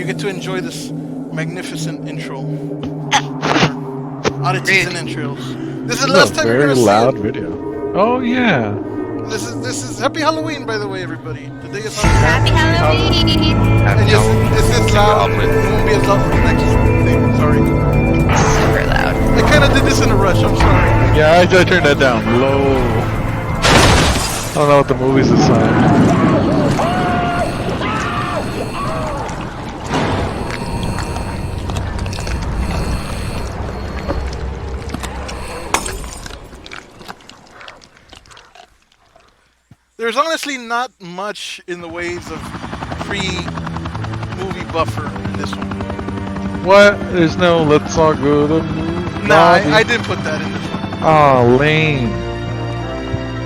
you get to enjoy this magnificent intro. Oddities and Endtrails. This is the last time you're gonna see it. Very loud video. Oh yeah. This is Happy Halloween, by the way, everybody. Today is Happy Halloween! And yes, this is loud. It won't be as loud for the next thing. Sorry. Super loud. I kind of did this in a rush. I'm sorry. Yeah, I turned that down low. I don't know what the movie's assigned. There's honestly not much in the ways of pre-movie buffer in this one. What? There's no let's all go to the movie. Nah, I didn't put that in this one. Oh, lame.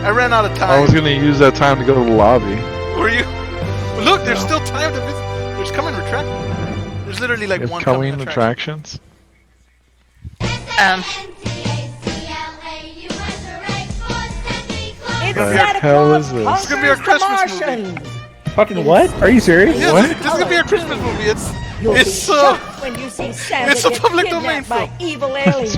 I ran out of time. I was gonna use that time to go to the lobby. Were you? Look, there's still time to visit. There's coming attractions. There's literally like one coming attractions. It's What the Santa hell Claus is this? It's gonna be our Christmas movie. Martians. Fucking what? Are you serious? Yes, What? this is gonna be our Christmas movie. It's When you see Santa it's a get public kidnapped domain by film. evil aliens.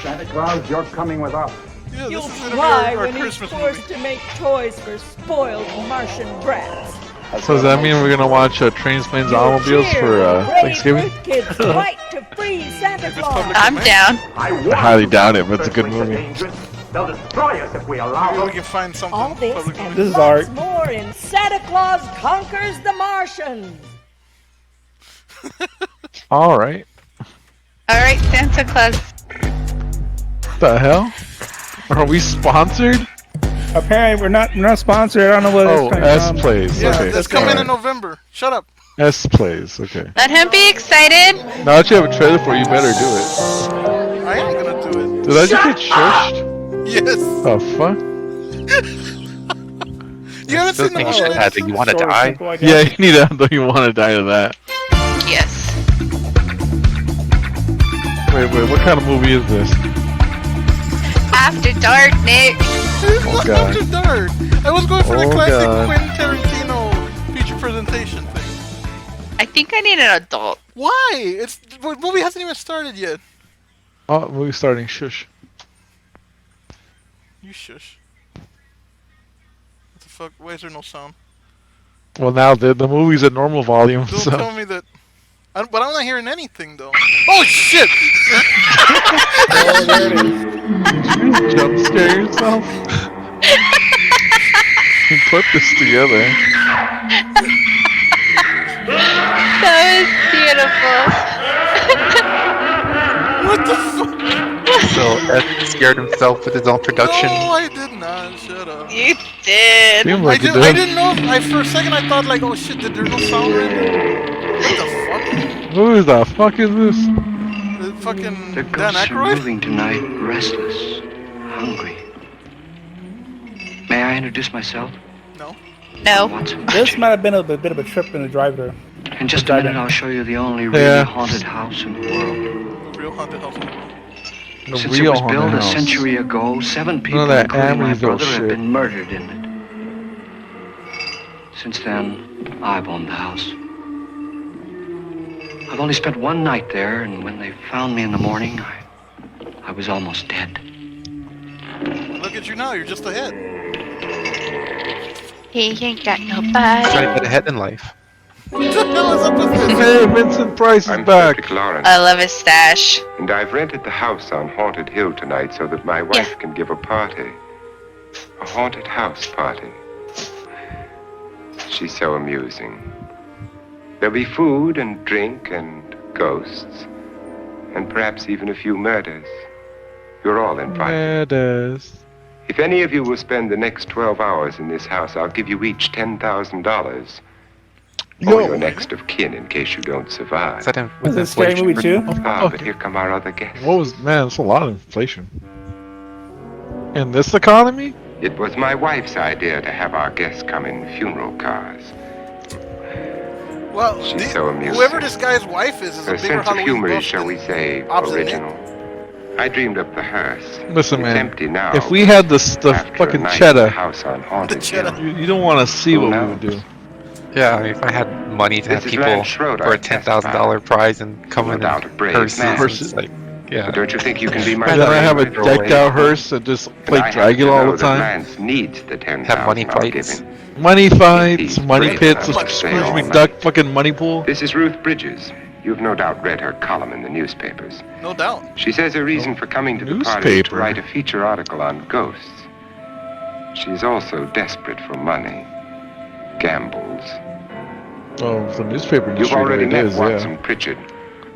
Santa Claus, you're coming with us. yeah, You'll this is gonna be cry our when he's Christmas forced movie. to make toys for spoiled Martian brats. So does that mean we're gonna watch Trains, Planes, Automobiles for Brave Thanksgiving? Earth kids fight to free Santa Claus. I'm down. I highly doubt it, but it's a good movie. They'll destroy us if we allow Maybe we them. can find something All this public and This is lots art. more in Santa Claus Conquers the Martians. All right. Alright, Santa Claus. What the hell? Are we sponsored? Apparently, we're not sponsored. I don't know what Oh, it's coming S from. plays. Yeah, Okay. that's coming in alright. November. Shut up. S plays. Okay. Let him be excited. Now that you have a trailer for it, you better do it. I am gonna do it. Did I just get shushed? Yes. The fuck? You haven't seen the think you should movie? add that you want to Short, die. simple, I guess. Yeah, you need to. Though you want to die to that. Yes. Wait. What kind of movie is this? After dark, Nick. It's not God. After Dark. I was going for the Oh, classic God. Quentin Tarantino feature presentation thing. I think I need an adult. Why? The movie hasn't even started yet. Oh, movie starting. Shush. You shush. What the fuck? Why is there no sound? Well, now the movie's at normal volume, Don't so. tell me that. But I'm not hearing anything though. Oh shit! Oh, there it is. Jump scare yourself. You put this together. That was beautiful. What the fuck? So Ed scared himself with his own production. No, I did not. Shut up. You did. Seems I, like you did, I did. didn't know. For a second, I thought like, oh shit, did there no sound right there? What the fuck? Who the fuck is this? The fucking The Dan ghosts are Aykroyd? moving tonight, restless, hungry. May I introduce myself? No. No. Want some This magic? might have been a bit of a trip in the drive-thru. In just a minute, I'll show you the only really Yeah. haunted house in the world. Real haunted house. The Since it real was built haunted a house. century ago, 7 people, that including my Amityville brother, have shit. been murdered in it. Since then, I've owned the house. I've only spent one night there, and when they found me in the morning, I was almost dead. Look at you now. You're just ahead. He ain't got Trying nobody. to get ahead in life. What the hell is up with this? Hey, Vincent Price is I'm back. Frederick Lawrence, I love his stash. and I've rented the house on Haunted Hill tonight so that my wife can give a party. A haunted house party. She's so amusing. There'll be food and drink and ghosts, and perhaps even a few murders. You're all invited. Badass. If any of you will spend the next 12 hours in this house, I'll give you each $10,000. Or your next of kin in case you don't survive. Is that in, Was it a scary movie too? But here come our other guests. What was, man, that's a lot of inflation. In this economy? It was my wife's idea to have our guests come in funeral cars. Well, She's so amusing. whoever this guy's wife is Her a bigger sense of Halloween humor buff is, shall than we say, opposite original. I dreamed up the hearse. Listen, It's man. empty now. If we had the After a fucking night at the cheddar, house on Haunted The cheddar. Hill. you don't want to see Who what we knows? would do. Yeah, I mean, if I had money to have This is people Lance Schroeder, for a $10,000 prize and come No in doubt a and brave hearses. man. It's like, yeah. But don't you think you can be my And then I have a friend? decked out hearse and just And play I happen to Dracula all know the that time. Lance needs the 10,000 Have money I'll fights. give him. Money fights, He's money brave pits, a enough to stay Scrooge all McDuck night. fucking money pool. This is Ruth Bridges. You've no doubt read her column in the newspapers. No doubt. She says her reason for coming to the party is to Newspaper? write a feature article on ghosts. She's also desperate for money. Gambles. Oh, the newspaper You've industry already it met is, Watson yeah. Pritchard,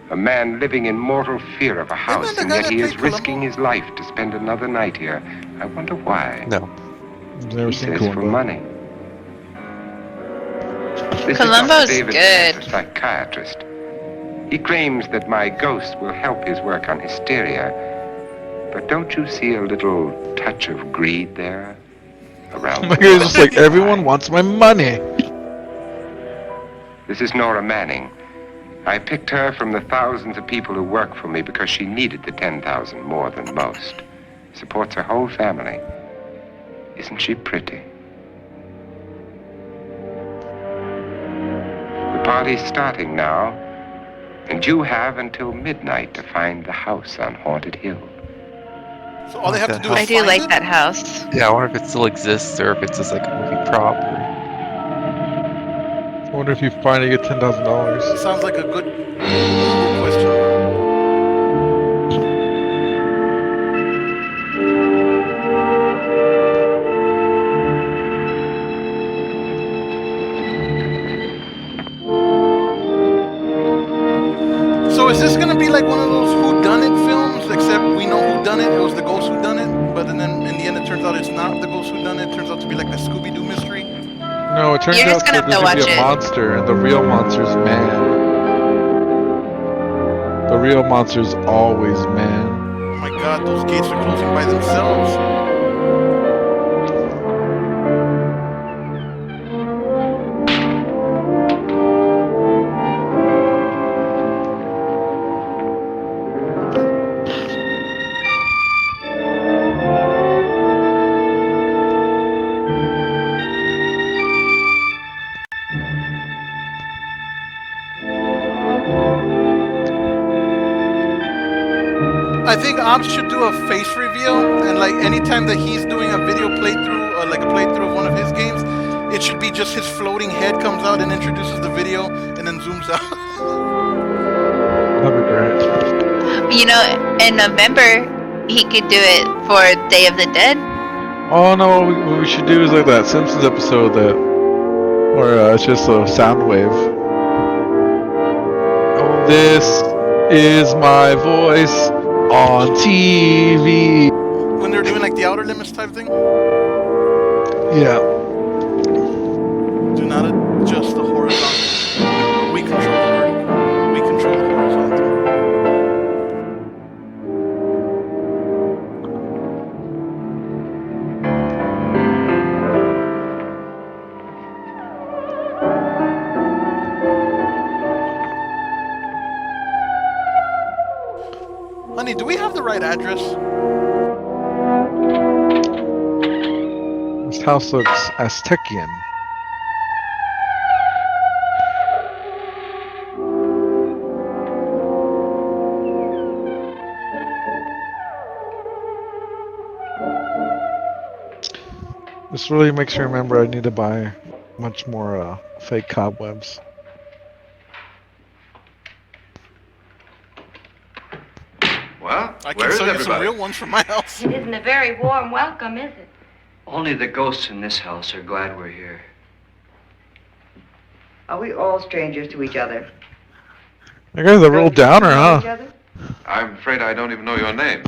a man living in mortal fear of a house, that the and guy yet that he is played Columbo? risking his life to spend another night here. I wonder why. No. I've never He seen says for Columbo. money. This Columbo's is Dr. David good. Hess, a psychiatrist. He claims that my ghost will help his work on hysteria. But don't you see a little touch of greed there? Around Like, the it's just like, everyone wants my money. This is Nora Manning. I picked her from the thousands of people who work for me because she needed the 10,000 more than most. Supports her whole family. Isn't she pretty? The party's starting now, and you have until midnight to find the house on Haunted Hill. So all they have to do is I do find like it? that house. Yeah, I wonder if it still exists or if it's just like a movie prop. Or... I wonder if you finally get $10,000. Sounds like a good question. So is this gonna be like one of those whodunit films? Except we know who done it. It was the ghost who done it. But then in the end, it turns out it's not the ghost who done it. It turns out to be like a Scooby-Doo mystery. No, it turns You're out just gonna that have to there's gonna be watch a it. monster, and the real monster's man. The real monster's always man. Oh my God, those gates are closing by themselves. I think Ops should do a face reveal, and like anytime that he's doing a video playthrough, or like a playthrough of one of his games, it should be just his floating head comes out and introduces the video, and then zooms out. That'd be great. You know, in November, he could do it for Day of the Dead. Oh no, what we should do is like that Simpsons episode that, where it's just a sound wave. Oh, this is my voice on TV. When they're doing like the Outer Limits type thing, Yeah. do not adjust the horizontal. We control the vertical. We control the horizontal. Honey, do we have the right address? This house looks Aztecian. This really makes me remember I need to buy much more fake cobwebs. Well, I where can is sell you some everybody? real ones from my house. It isn't a very warm welcome, is it? Only the ghosts in this house are glad we're here. Are we all strangers to each other? That guy's a real downer, Know each huh? other? I'm afraid I don't even know your name.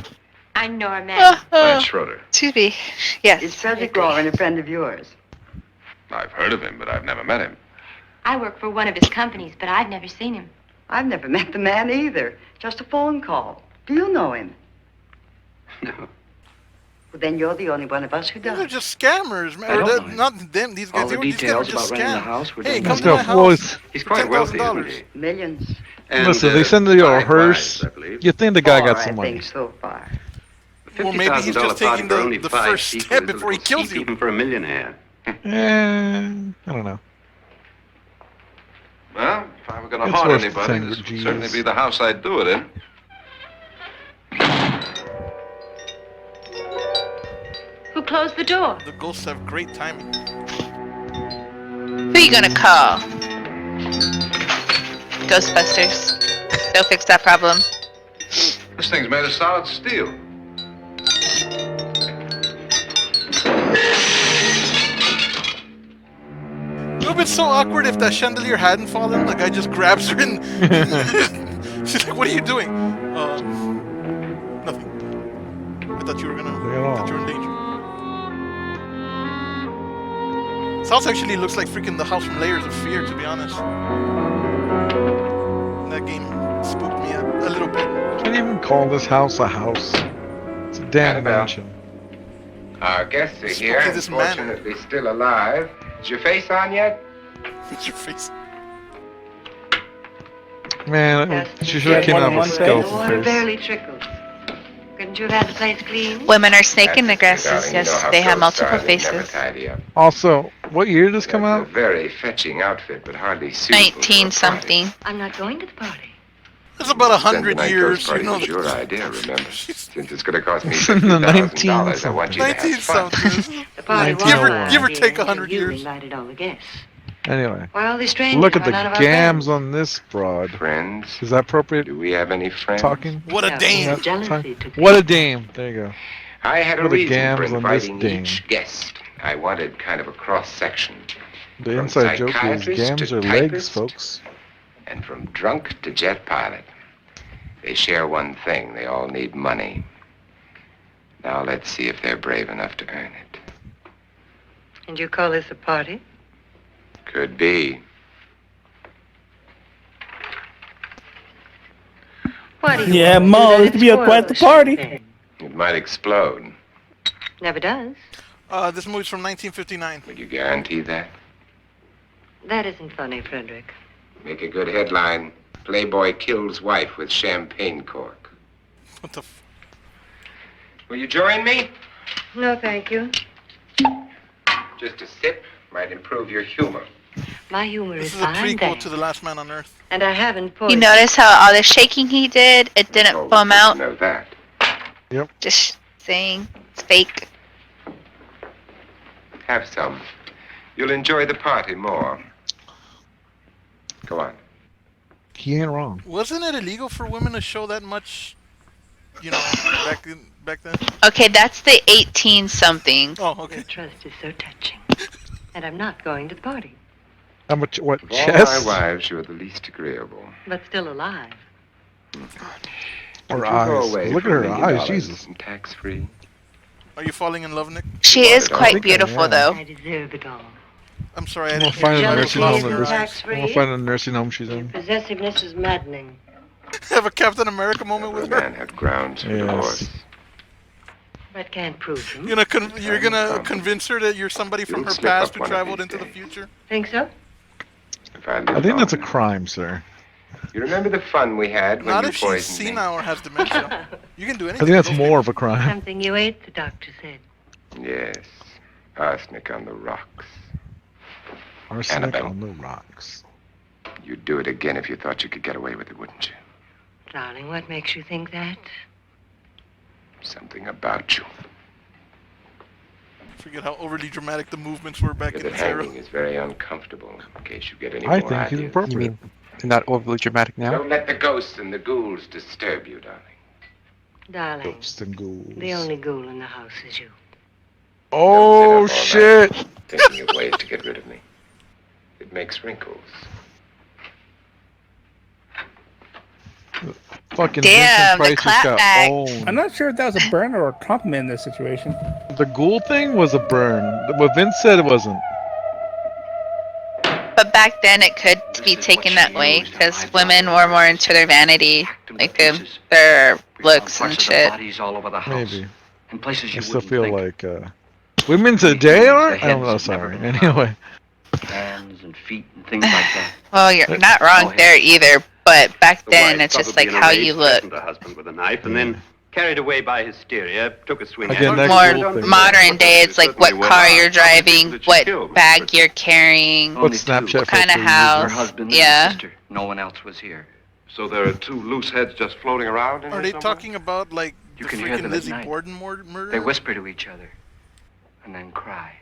I'm Nora Manning. Lance Schroeder. Excuse me. Yes. Is Cedric Lauren a friend of yours? I've heard of him, but I've never met him. I work for one of his companies, but I've never seen him. I've never met the man either. Just a phone call. Do you know him? No. Well, then you're the only one of us who These are does. just scammers, man. I Or don't that- know him. not them. These guys. All the These guys are details just about renting the scams. house were Hey, done come Let's to go, my house. boys. He's for quite wealthy, $10,000. isn't he? Millions. And, Listen, they send you a five hearse. wives, I believe. You think the guy got Four, some I money? think so far. Well, maybe he's just $50,000 taking party for only the 5 first people step is a before he little kills steep you. even for a millionaire. I don't know. Well, if I were going to It's haunt worth anybody, saying this with would certainly G's. be the house I'd do it in. Who closed the door? The ghosts have great timing. Who you gonna call? Ghostbusters. They'll fix that problem. This thing's made of solid steel. It would have been so awkward if that chandelier hadn't fallen. The guy just grabs her and she's like, "What are you doing?" Nothing. I thought you were gonna. I thought you were in danger. This house actually looks like freaking the house from Layers of Fear, to be honest. That game spooked me a little bit. Can't even call this house a house. It's a damn Annabelle. mansion. Our guests are here, Spooky this man. unfortunately still alive. Is your face on yet? It's your face. Man, she should have came out with a The skeleton water face. barely trickles. Couldn't you have had the place clean? Women are snaking the That's grasses. darling, you know Yes, how they have ghosts are, multiple they never faces. tidy up. Also, what year did this come That's out? a very fetching outfit, but hardly suitable for a 19 party. something. I'm not going to the party. It's about Then 100 the night years. ghost party You know, was your idea, remember? Since it's going to cost me In the $50,000, I want you to 19 have fun. something. The party was Give or- my give or idea take until 100 you years. invited all the guests. Anyway, Why all these strangers look at the run out of our gams beds? on this broad. Friends? Is that appropriate Do we have any friends? talking? What a Yeah, dame. Jealousy took What a dame. There you go. I had a What are the reason for gams on this inviting dame? each guest. I wanted kind of a cross-section. The From inside joke is psychiatrist gams to are legs, typist. folks. And from drunk to jet pilot. They share one thing. They all need money. Now let's see if they're brave enough to earn it. And you call this a party? Could be. What do you Yeah, want? Mo, Do it could be that quite the spoil party. thing. It might explode. Never does. This movie's from 1959. Would you guarantee that? That isn't funny, Frederick. Make a good headline. Playboy kills wife with champagne cork. What the Will you join me? No, thank you. Just a sip might improve your humor. My humor This is is a fine, prequel thanks. to The Last Man on Earth. And I haven't You poisoned. notice how all the shaking he did, it didn't Oh, foam good to out? know that. Just saying. It's fake. Have some. You'll enjoy the party more. Go on. He ain't wrong. Wasn't it illegal for women to show that much, you know, back then? Okay, that's the 18 something. Oh, okay. Your trust is so touching. And I'm not going to the party. How much? What? Of all Chess? my wives, you're the least agreeable. But still alive. Her Would you go eyes. away Look at for her $1 eyes, million Jesus. and tax-free? Are you falling in love, Nick? She is I quite think I beautiful, am. though. I deserve it all. I'm sorry, I I'm gonna didn't find a Jealousy nursing home. isn't I'm tax-free. gonna find a nursing home she's in. Possessiveness is maddening. have a Captain America moment The with her. man had grounds for Yes. divorce. That can't prove them. You're gonna convince her that you're somebody from You'll her slip past up who one of traveled these into the days. future. Think so? If I, I live think that's a long crime, sir. enough. You remember the fun we had when Not you if she's poisoned me? senile or has dementia. You can do I anything. think that's with those more of a crime. Something you ate, the doctor said. Yes. Arsenic on the rocks. Arsenic Annabelle. on the rocks. You'd do it again if you thought you could get away with it, wouldn't you? Darling, what makes you think that? Something about you. Forget how overly dramatic the movements were back in The this era. hanging is very uncomfortable, in case you get any I more think he's ideas. appropriate. Not overly dramatic now. Don't let the ghosts and the ghouls disturb you, darling. Darling, Ghosts and ghouls. the only ghoul in the house is you. Oh Don't sit up all shit! night thinking of ways to get rid of me. It makes wrinkles. Fucking Damn, Vincent the Price just got clapback. I'm owned. not sure if that was a burn or a compliment in this situation. The ghoul thing was a burn. What Vince said it wasn't. But back then it could be taken that way because women were more into their vanity, like their looks and shit. Bodies all over the house. Maybe. In places I you still wouldn't feel think. like women today are. The I don't know. heads have never Sorry. been Anyway, Hands and feet and things like that. Well, you're not wrong there either, but back then it's just like how you look. A husband with a knife and then Carried away by hysteria, took a swing Again, at that's it. cool More thing. modern day, it's like what car you're driving, what bag you're carrying, What Snapchat what kind of filter house. Her husband and Yeah. her sister. No one else was here. So there are two loose heads just floating around in Are here they somewhere? talking about like You the can hear freaking them at Lizzie night. Borden murder? They whisper to each other and then cry.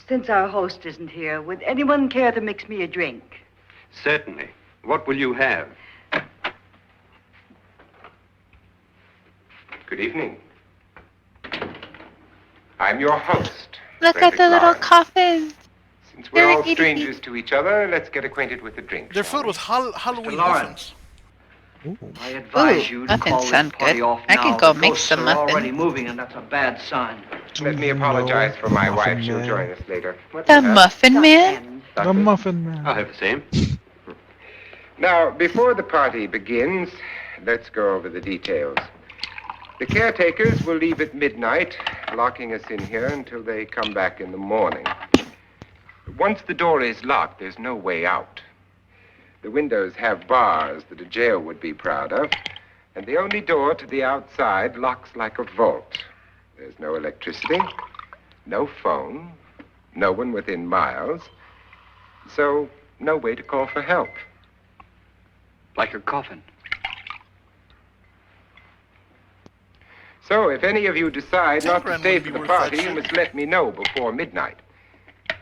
Since our host isn't here, would anyone care to mix me a drink? Certainly. What will you have? Good evening. I'm your host. Look at the Frederick little Lawrence. coffin. Since we're They're all itty strangers to each other, let's get acquainted with the drink. Their shall food we? was Halloween Lawrence. muffins. I advise Ooh, you to muffins call this sound party good. off I now. can go The make ghosts some are already muffins. moving, and that's a bad sign. Let me apologize for my wife. Muffin She'll Man. join us later. What The you have? Muffin Man? The Doctor? Muffin Man. I'll have the same. Now, before the party begins, let's go over the details. The caretakers will leave at midnight, locking us in here until they come back in the morning. Once the door is locked, there's no way out. The windows have bars that a jail would be proud of, and the only door to the outside locks like a vault. There's no electricity, no phone, no one within miles, so no way to call for help. Like her coffin. So if any of you decide not to Grand stay would for be the worth that party, you shit. must let me know before midnight.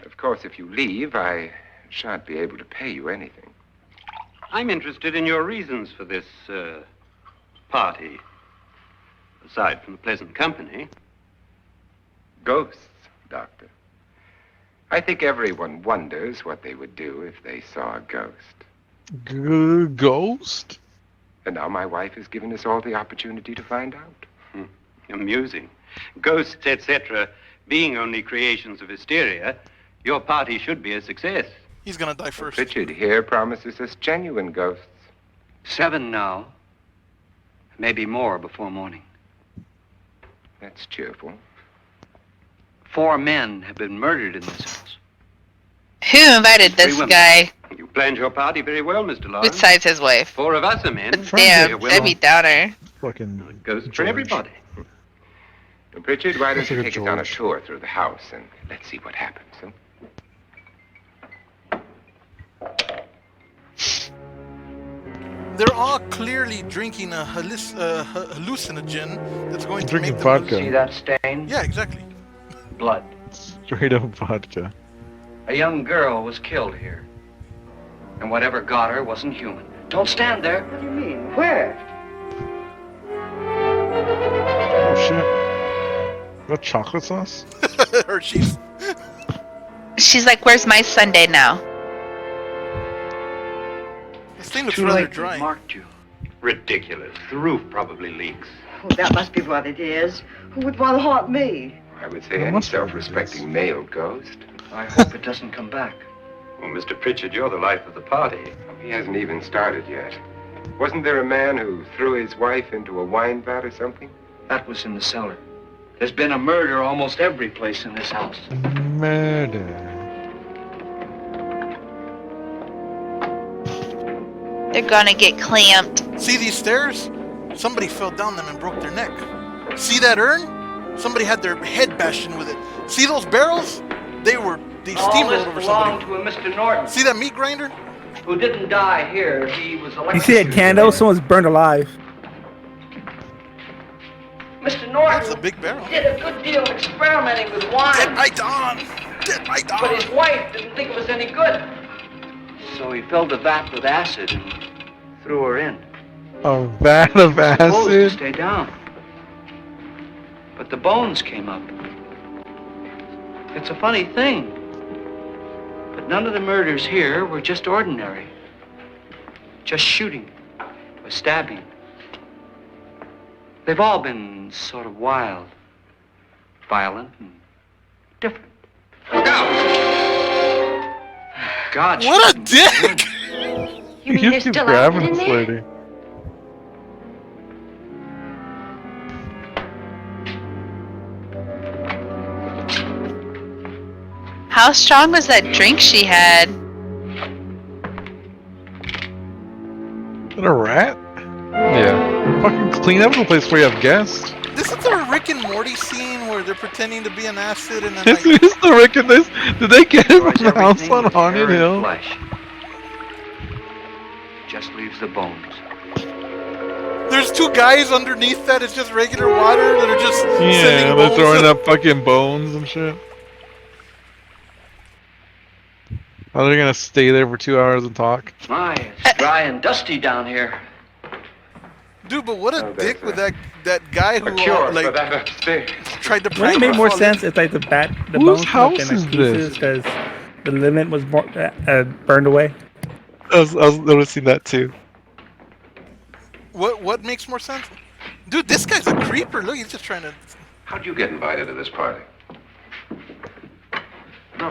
Of course, if you leave, I shan't be able to pay you anything. I'm interested in your reasons for this, party. Aside from the pleasant company. Ghosts, Doctor. I think everyone wonders what they would do if they saw a ghost. Ghost? And now my wife has given us all the opportunity to find out. Amusing. Ghosts, etc., being only creations of hysteria, your party should be a success. He's gonna die first. Pritchard here promises us genuine ghosts. 7 now. Maybe more before morning. That's cheerful. 4 men have been murdered in this house. Who invited this 3 women. guy You planned your party very well, Mr. Lawrence. besides his wife? 4 of us are men. Damn, Well, Debbie Downer. Fucking Ghosts for George. everybody. And Pritchard, why don't That's you like a take us on a George. tour through the house and let's see what happens, huh? They're all clearly drinking a hallucinogen that's going to Drinking make them. vodka. See that stain? Yeah, exactly. Blood. Straight up vodka. A young girl was killed here. And whatever got her wasn't human. Don't stand there. What do you mean? Where? Oh shit. Is that chocolate sauce? Hershey's. She's like, where's my Sunday now? This thing looks Too rather late. They dry. marked you. Ridiculous. The roof probably leaks. Oh, that must be what it is. Who would want to haunt me? I would say Well, any must be self-respecting male ghost. I hope it doesn't come back. Well, Mr. Pritchard, you're the life of the party. He hasn't even started yet. Wasn't there a man who threw his wife into a wine vat or something? That was in the cellar. There's been a murder almost every place in this house. Murder. They're gonna get clamped. See these stairs? Somebody fell down them and broke their neck. See that urn? Somebody had their head bashed in with it. See those barrels? They steamrolled over somebody. to a Mr. Norton, See that meat grinder? who didn't die here. He was You see that candle? Someone's burned alive. Mr. That's a big barrel. did a good deal of experimenting with Get wine, right on! Get right but his on! wife didn't think it was any good. So he filled the vat with acid and threw her in. A vat of Supposed to acid? stay down. But the bones came up. It's a funny thing. But none of the murders here were just ordinary. Just shooting or stabbing. They've all been sort of wild, violent, and different. God, What a dick! You mean You there's keep still grabbing acid in this there? lady. How strong was that drink she had? Is that a rat? Yeah. Fucking clean up the place before you have guests. This is a Rick and Morty scene where they're pretending to be an acid and then This like... is the Rick and this. Did they get him Destroys from the house everything on with Haunted hair and Hill? flesh. Just leaves the bones. There's two guys underneath that. It's just regular water that are just Yeah, sending they're bones. throwing up fucking bones and shit. Are they gonna stay there for 2 hours and talk? My, it's dry and dusty down here. Dude, but what a dick with that guy who Cure like for that tried to Wouldn't prank it make her more fall sense in. if like the Whose bones house in is like pieces this? because the limit was burned away? I was noticing that too. What makes more sense? Dude, this guy's a creeper. Look, he's just trying to... How'd you get invited to this party? No.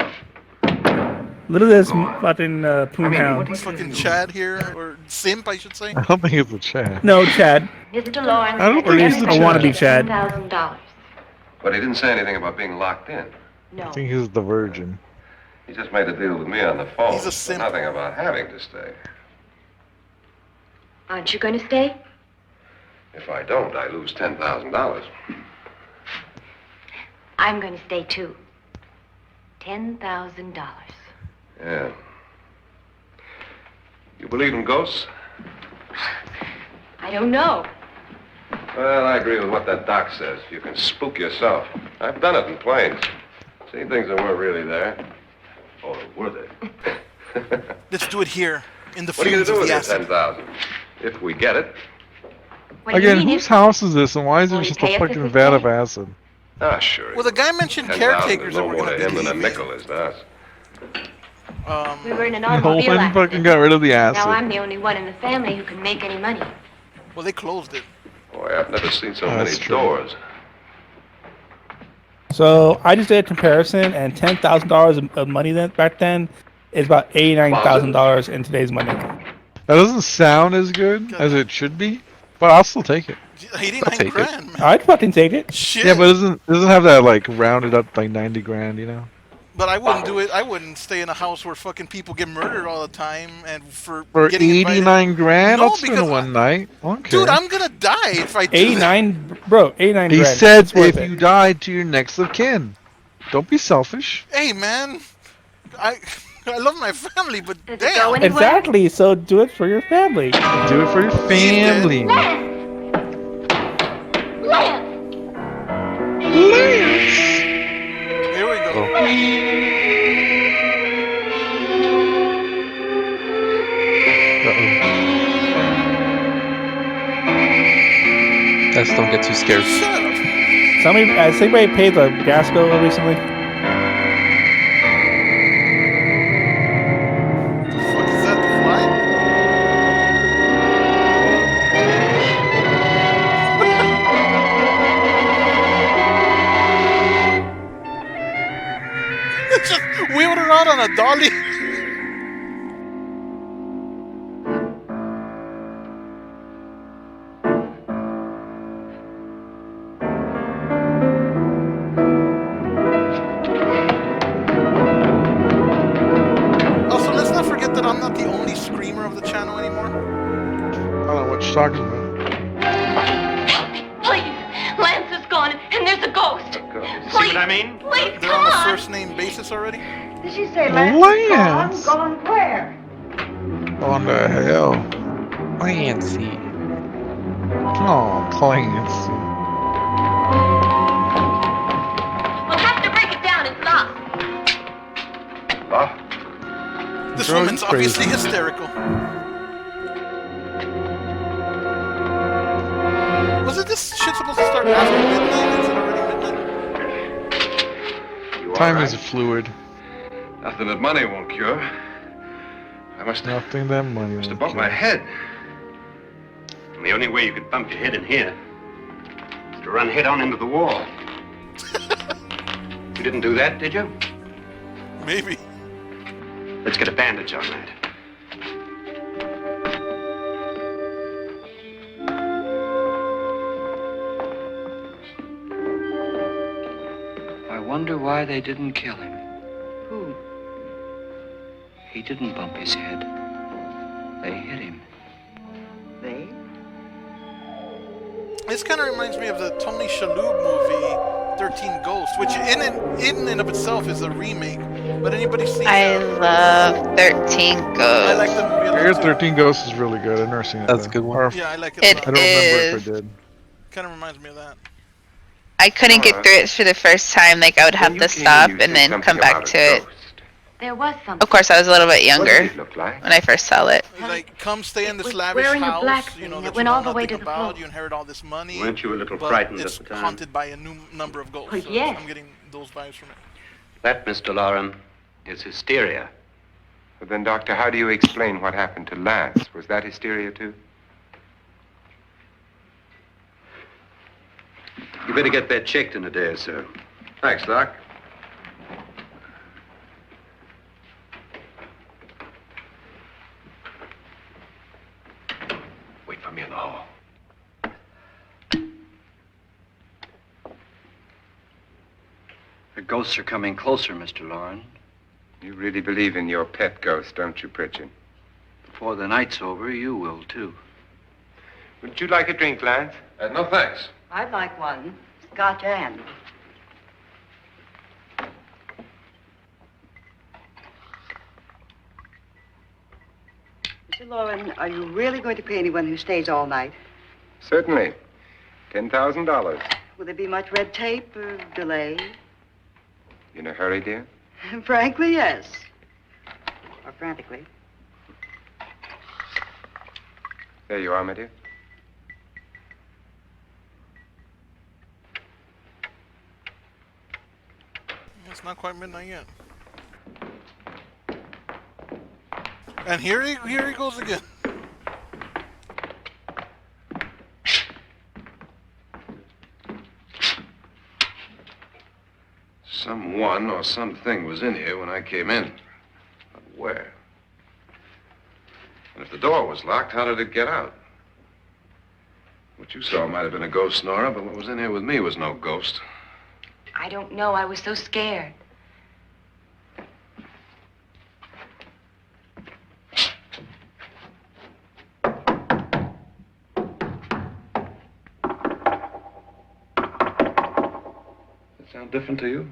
Look at this fucking poon hound. Fucking Chad here, or Simp, I should say. I don't think it's a Chad. No, Chad. Mr. Lawrence, I don't Or at think least he's a I want to be Chad. Chad. $10,000. But he didn't say anything about being locked in. No. I think he's the virgin. He just made a deal with me on the phone. He's a but simp. nothing about having to stay. Aren't you going to stay? If I don't, I lose $10,000. I'm going to stay too. $10,000. Yeah. You believe in ghosts? I don't know. Well, I agree with what that doc says. You can spook yourself. I've done it in planes. Seen things that weren't really there. Or were they? Let's do it here, in the What are you fumes going to do of with the your acid. $10,000? If we get it. What do you Again, mean whose if- house is this and why is Will it he just pay a us if fucking we vat stay? of acid? Ah, sure. Well, the guy mentioned 10,000 caretakers is that no were more going to to be him than a leaving. nickel is to us. We were in an No automobile one fucking accident. got rid of the Now acid. I'm the only one in the family who can make any money. Well, they closed it. Boy, I've never seen so Oh, many that's true. doors. So I just did a comparison, and $10,000 of money then back then is about $89,000 in today's money. That doesn't sound as good as it should be, but I'll still take it. 89 grand, man. I'd fucking take it. Shit. Yeah, but it doesn't have that like rounded up like 90 grand, you know? But I wouldn't do it. I wouldn't stay in a house where fucking people get murdered all the time and for For getting 89 invited. grand, No, I'll spend because one night. I don't care. Dude, I'm gonna die if I do that. 89, bro, 89 He grand. said It's worth if it. you died to your next of kin. Don't be selfish. Hey, man, I love my family, but Does it go damn. anywhere? Exactly, so do it for your family. Do it for your family. Lance! Here we go. Guys, don't get too scared. Shut up. Has anybody paid the gas bill recently? What the fuck is that? The fly? Just wheeled her out on a dolly. Also, let's not forget that I'm not the only screamer of the channel anymore. I don't know what you're talking about. Please! Lance is gone, and there's a ghost. See what I mean? Please, They're come on a on! first name basis already. Did she say Lance is gone? Lance! Gone where? On the hell? Clancy. Oh, Clancy. We'll have to break it down. It's locked. Ah, This Girl, woman's you crazy. obviously hysterical. Was it this shit supposed to start after midnight? Is it already midnight? you all Time right? is fluid. Nothing that money won't cure. I must have Nothing that money will bumped cure. my head. And the only way you could bump your head in here is to run head on into the wall. You didn't do that, did you? Maybe. Let's get a bandage on that. I wonder why they didn't kill him. Who? He didn't bump his head. They hit him. They? This kind of reminds me of the Tony Shalhoub movie, 13 Ghosts, which in and of itself is a remake. But anybody seen I love 13 Ghosts. I like the movie a I hear lot too. 13 Ghosts is really good. I've never seen it. That's a though. good one. Or- Yeah, I like it a It lot. I don't remember if is. I did. Kind of reminds me of that. I couldn't get through it for the first time. Like I would have to stop and then come back to it. There was something. Of course, I was a little bit What younger did it look like? when I first saw it. Like, come stay in this was lavish wearing a house, black you know, thing that that you went know all the way nothing to the about. floor. You inherit all this money. Weren't you a little but frightened it's at the time? haunted by a new number of ghosts. Oh, So yes. I'm getting those vibes from it. That, Mr. Loren, is hysteria. But then, Doctor, how do you explain what happened to Lance? Was that hysteria too? You better get that checked in a day or so. Thanks, Doc. Wait for me in the hall. The ghosts are coming closer, Mr. Loren. You really believe in your pet ghost, don't you, Pritchard? Before the night's over, you will, too. Would you like a drink, Lance? No, thanks. I'd like one. Scotch and. Mr. Loren, are you really going to pay anyone who stays all night? Certainly. $10,000. Will there be much red tape or delay? In a hurry, dear? Frankly, yes. Or frantically. There you are, my dear. It's not quite midnight yet. And here he goes again. Someone or something was in here when I came in. But where? And if the door was locked, how did it get out? What you saw might have been a ghost, Nora, but what was in here with me was no ghost. I don't know. I was so scared. Does it sound different to you?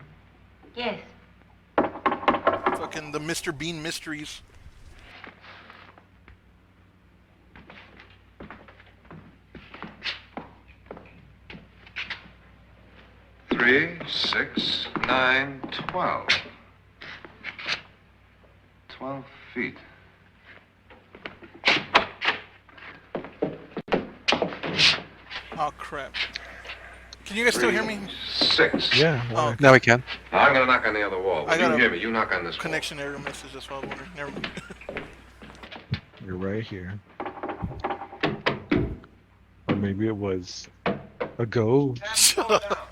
Yes. Fucking the Mr. Bean mysteries. Three, 6, 9, 12. 12 feet. Oh crap. Can you guys still hear me? 6. Yeah. Oh, okay. Now we can. I'm gonna knock on the other wall. I When got you a hear me, you knock on this connection error message, that's why I was wondering. Never mind. You're right here. Or maybe it was a ghost. Shut up.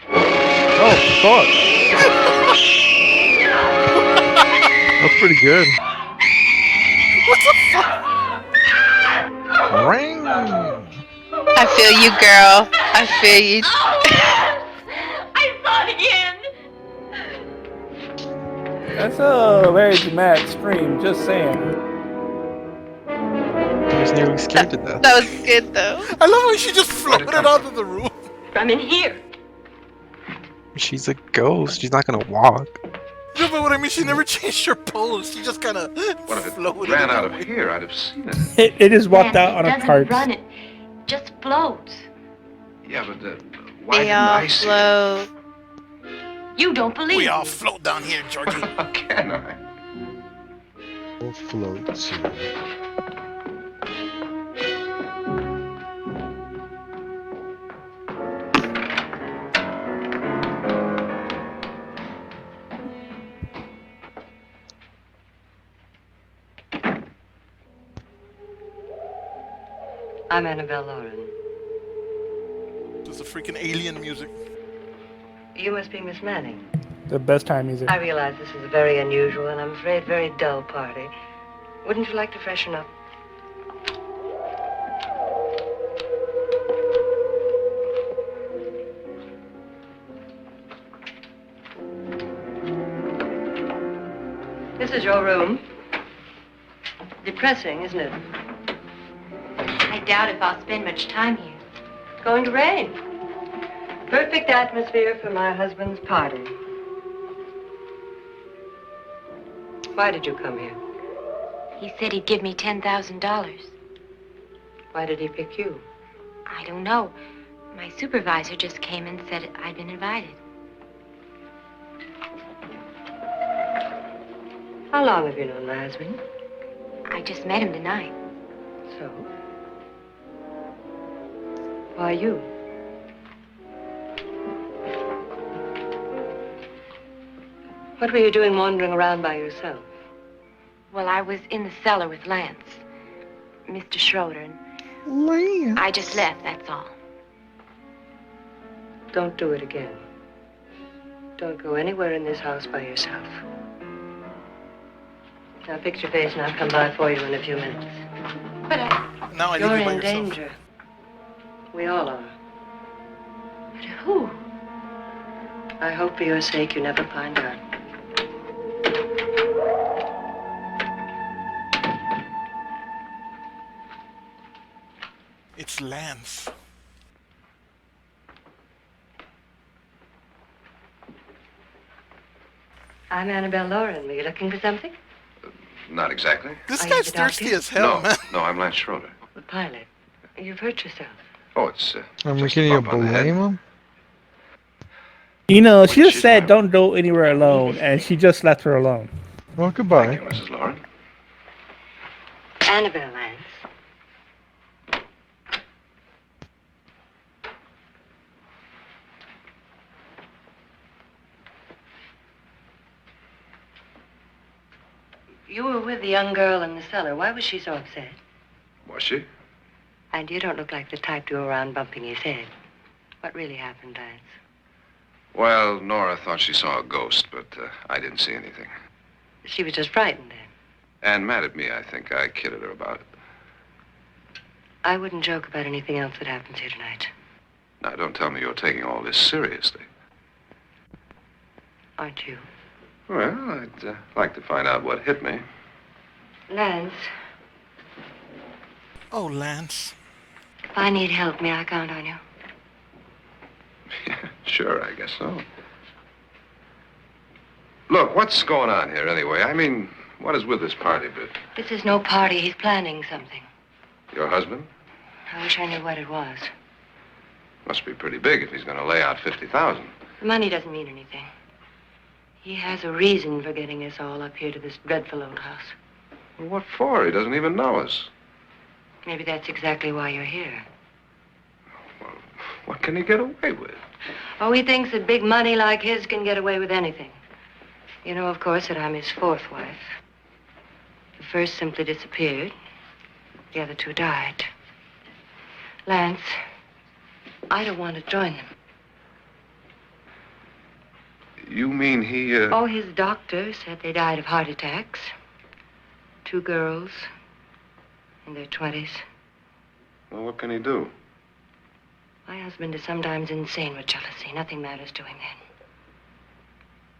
Oh, fuck. That's pretty good. What the fuck? Ring. I feel you, girl. I feel you. I saw it again. That's a very dramatic scream, just saying. I was nearly scared to death. That was good, though. I love how she just floated out of the room. From in here. She's a ghost. She's not gonna walk. No, but what I mean, she never changed her pose. She just kind of What if it floated. ran out of away. here? I'd have seen it. It just walked Yes, out on it a doesn't cart. run, it just floats. Yeah, but why They didn't all I see it? float. You don't believe We me. all float down here, Georgie. How can I? We'll float soon. I'm Annabelle Loren. There's the freaking alien music. You must be Miss Manning. The best time music. I realize this is a very unusual and I'm afraid very dull party. Wouldn't you like to freshen up? This is your room. Depressing, isn't it? I doubt if I'll spend much time here. It's going to rain. Perfect atmosphere for my husband's party. Why did you come here? He said he'd give me $10,000. Why did he pick you? I don't know. My supervisor just came and said I'd been invited. How long have you known my husband? I just met him tonight. So? Why you? What were you doing wandering around by yourself? Well, I was in the cellar with Lance, Mr. Schroeder, and I just left, that's all. Don't do it again. Don't go anywhere in this house by yourself. Now fix your face and I'll come by for you in a few minutes. But Now I You're leave you by in yourself. danger. We all are. But who? I hope for your sake you never find out. It's Lance. I'm Annabelle Lauren. Were you looking for something? Not exactly. This Are you guy's the doctor? thirsty as hell, No, man. no, I'm Lance Schroeder. The pilot. You've hurt yourself. Oh, it's I'm just can a you bump on the head. blame him? You know, she just She's said my- don't go anywhere alone, and she just left her alone. Well, goodbye. Thank you, Mrs. Lauren. Annabelle Lance. You were with the young girl in the cellar. Why was she so upset? Was she? And you don't look like the type to go around bumping his head. What really happened, Lance? Well, Nora thought she saw a ghost, but I didn't see anything. She was just frightened then. And mad at me, I think. I kidded her about it. I wouldn't joke about anything else that happens here tonight. Now, don't tell me you're taking all this seriously. Aren't you? Well, I'd like to find out what hit me. Lance, Oh, Lance. if I need help, may I count on you? Sure, I guess so. Look, what's going on here anyway? I mean, what is with this party bit? This is no party. He's planning something. Your husband? I wish I knew what it was. Must be pretty big if he's going to lay out 50,000. The money doesn't mean anything. He has a reason for getting us all up here to this dreadful old house. Well, what for? He doesn't even know us. Maybe that's exactly why you're here. Well, what can he get away with? Oh, he thinks that big money like his can get away with anything. You know, of course, that I'm his fourth wife. The first simply disappeared. The other two died. Lance, I don't want to join them. You mean he, Oh, his doctor said they died of heart attacks. 2 girls in their 20s. Well, what can he do? My husband is sometimes insane with jealousy. Nothing matters to him then.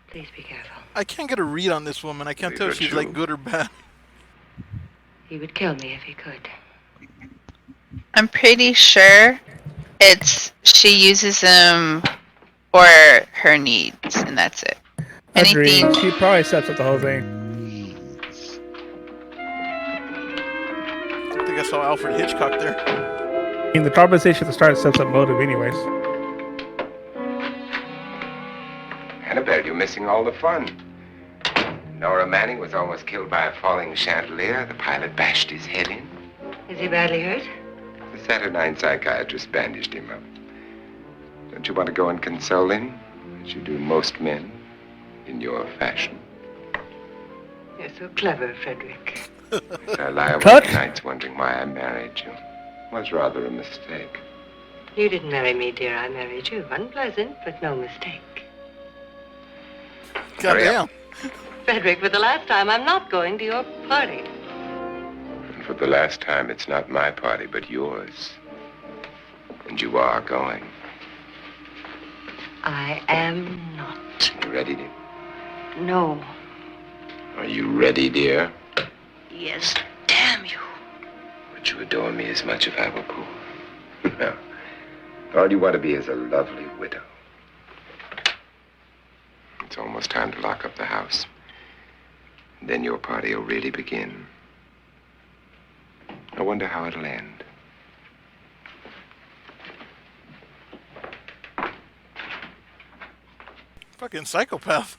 Please be careful. I can't get a read on this woman. I can't He tell if hurt she's you. like good or bad. He would kill me if he could. I'm pretty sure she uses him for her needs, and that's it. Agreed. Anything. She probably sets up the whole thing. I think I saw Alfred Hitchcock there. I mean, the conversation at the start sets up motive, anyways. Annabelle, you're missing all the fun. Nora Manning was almost killed by a falling chandelier. The pilot bashed his head in. Is he badly hurt? The Saturnine psychiatrist bandaged him up. Don't you want to go and console him, as you do most men, in your fashion? You're so clever, Frederick. I lie awake Cut. nights wondering why I married you. It was rather a mistake. You didn't marry me, dear. I married you. Unpleasant, but no mistake. Goddamn. Frederick, for the last time, I'm not going to your party. And for the last time, it's not my party, but yours. And you are going. I am not. You ready, dear? No. Are you ready, dear? Yes, damn Would you adore me as much if I were poor? No. All you want to be is a lovely widow. It's almost time to lock up the house. Then your party will really begin. I wonder how it'll end. Fucking psychopath.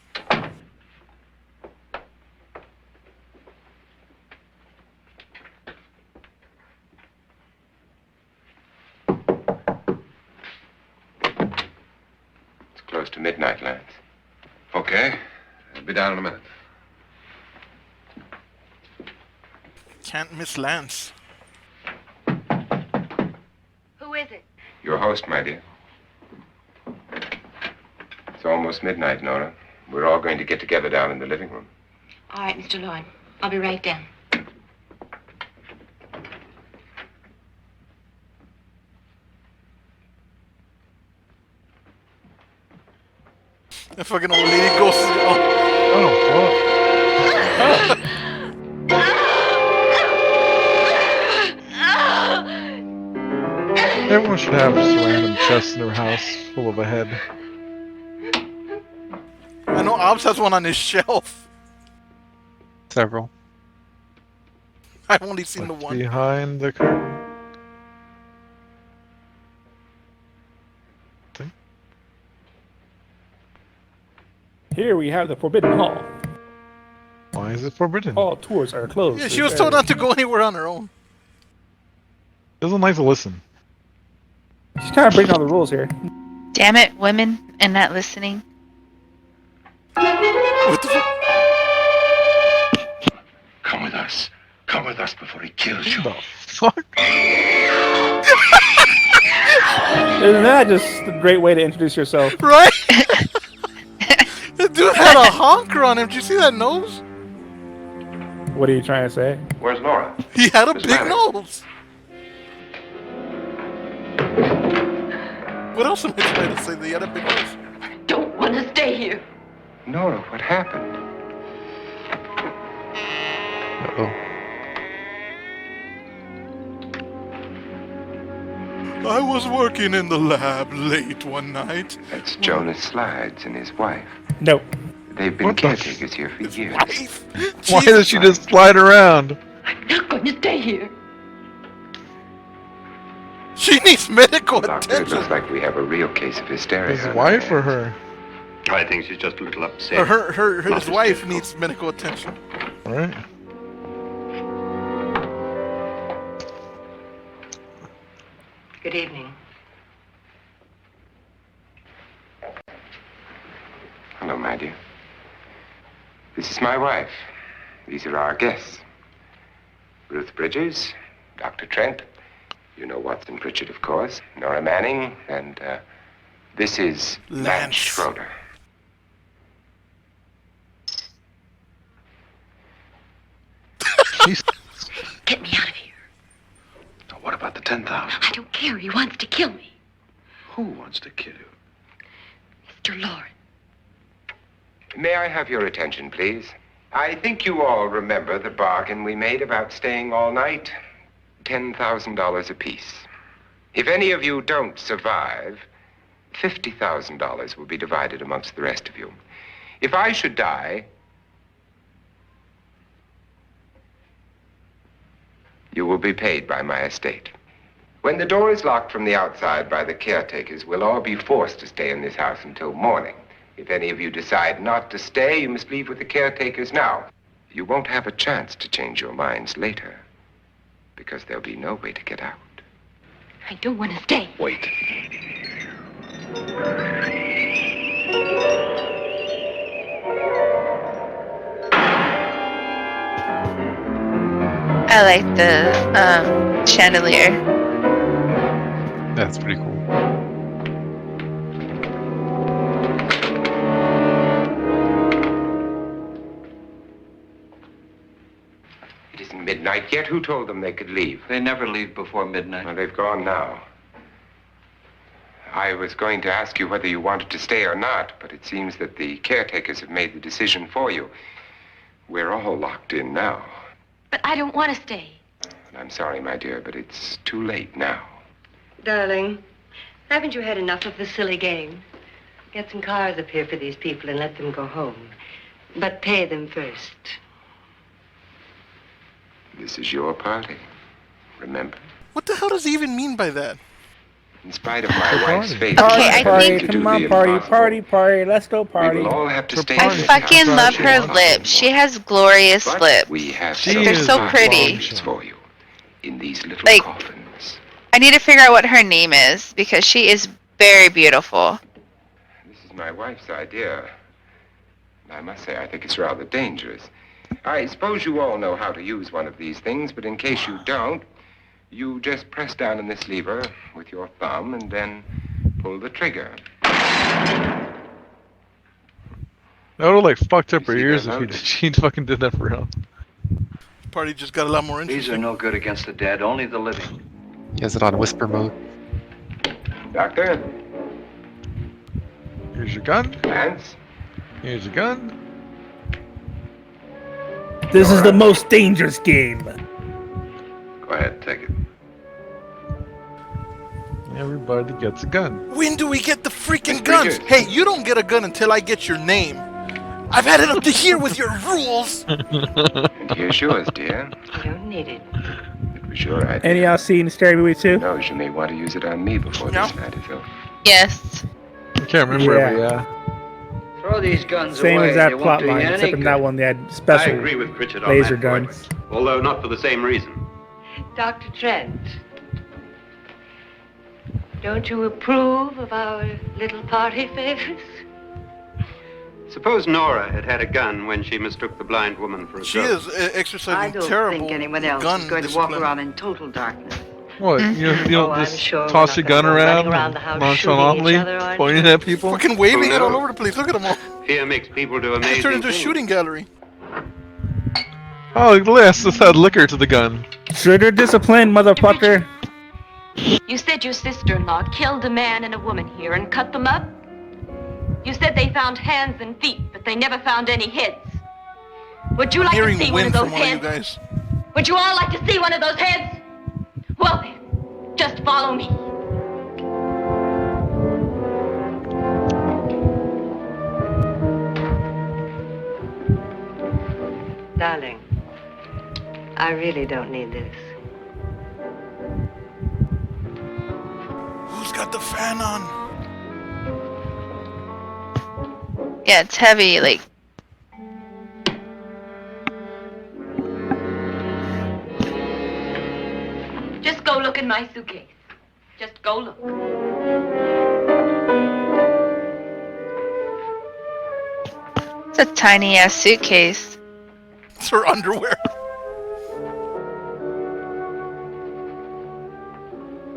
It's close to midnight, Lance. Okay. I'll be down in a minute. Can't miss Lance. Who is it? Your host, my dear. It's almost midnight, Nora. We're all going to get together down in the living room. All right, Mr. Lloyd. I'll be right down. The fucking old lady goes. Everyone should have just a random chest in their house full of a head. I know Obbs has one on his shelf. Several. I've only seen the one. Behind the curtain. Here we have the Forbidden Hall. Why is it forbidden? All tours are closed. Yeah, she was told not to go anywhere on her own. Doesn't like to listen. She's kind of breaking all the rules here. Damn it, women, and not listening. What the fuck? Come with us. Come with us before he kills you. What the fuck? Isn't that just a great way to introduce yourself? Right? The dude had a honker on him. Did you see that nose? What are you trying to say? Where's Laura? He had a What's the big matter? nose. What else am I trying to say? That he had a big nose. Don't want to stay here. Nora, what happened? Uh-oh. I was working in the lab late one night. That's Jonas Slides and his wife. Nope. They've been What the caretakers here for years. Wife? Why Jesus. does she just slide around? I'm not going to stay here. She needs medical Doctor, it attention. looks like we have a real case of hysteria. His on our wife or hands. her? I think she's just a little upset. Or his Not wife hysterical. needs medical attention. Alright. Good evening. Hello, my dear. This is my wife. These are our guests. Ruth Bridges, Dr. Trent. You know Watson Pritchard, of course. Nora Manning, and this is Lance Schroeder. Get me out of here. Now, what about the 10,000? I don't care. He wants to kill me. Who wants to kill you? Mr. Lawrence. May I have your attention, please? I think you all remember the bargain we made about staying all night. $10,000 apiece. If any of you don't survive, $50,000 will be divided amongst the rest of you. If I should die, you will be paid by my estate. When the door is locked from the outside by the caretakers, we'll all be forced to stay in this house until morning. If any of you decide not to stay, you must leave with the caretakers now. You won't have a chance to change your minds later, because there'll be no way to get out. I don't want to stay. Wait. I like the chandelier. That's pretty cool. It isn't midnight yet. Who told them they could leave? They never leave before midnight. Well, they've gone now. I was going to ask you whether you wanted to stay or not, but it seems that the caretakers have made the decision for you. We're all locked in now. But I don't want to stay. I'm sorry, my dear, but it's too late now. Darling, haven't you had enough of the silly game? Get some cars up here for these people and let them go home. But pay them first. This is your party. Remember? What the hell does he even mean by that? In spite of my wife's faith, Okay, I Party, think- come on, party, let's go party. We will all have to stay. I fucking love her lips. She has glorious lips. We have They're so pretty. for you in these little Like- coffins. I need to figure out what her name is because she is very beautiful. This is my wife's idea. I must say, I think it's rather dangerous. I suppose you all know how to use one of these things, but in case you don't, you just press down on this lever with your thumb and then pull the trigger. That would have like fucked up her ears if she fucking did that for real. Party just got a lot more These interesting. are no good against the dead, only the living. He has it on whisper mode. Doctor? Here's your gun. Lance? Here's your gun. This is the most dangerous game. Go ahead, take it. Everybody gets a gun. When do we get the freaking guns? Hey, you don't get a gun until I get your name. I've had it up to here with your rules. And here's yours, dear. You don't need it. It was your idea. Any of y'all seen Scary Movie 2? No, you may want to use it on me before this night is over. Yes. I can't remember, but yeah. Throw these guns Same away. exact They won't plot do you line, any except in good. that one they had I special agree with Pritchard on laser that point, guns. although not for the same reason. Dr. Trent, don't you approve of our little party favors? Suppose Nora had had a gun when she mistook the blind woman for a She ghost. is I exercising don't terrible think anyone else gun is going to walk discipline. around in total darkness. What? You don't I'm just sure we're toss not your gun gonna go running around, around the house nonchalantly, shooting each other, aren't pointing you? at people? Fucking waving Who it all knows? over the place. Look at them all. Fear makes people do It's amazing turned into a things. shooting gallery. Oh, look at this. This had liquor to the gun. Trigger discipline, motherfucker. You said your sister-in-law killed a man and a woman here and cut them up? You said they found hands and feet, but they never found any heads. Would you like to Hearing see one wind of from those one of you heads? guys. Would you all like to see one of those heads? Well then, just follow me. Darling, I really don't need this. Who's got the fan on? Yeah, it's heavy. Like, Just go look in my suitcase. Just go look. it's a tiny ass suitcase. It's her underwear.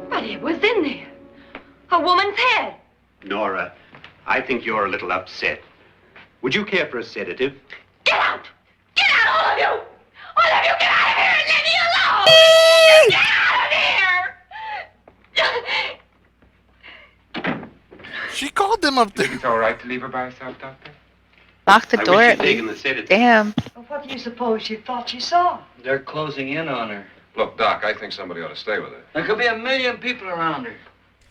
But it was in there. A woman's head. Nora, I think you're a little upset. Would you care for a sedative? Get out! Get out, all of you! All of you, get out of here and leave me alone! Get out of here! She called them up there. It's all right to leave her by herself, Doctor? Lock the I door wish at you'd taken the least. sedative. Damn. Well, what do you suppose she thought she saw? They're closing in on her. Look, Doc, I think somebody ought to stay with her. There could be a million people around her.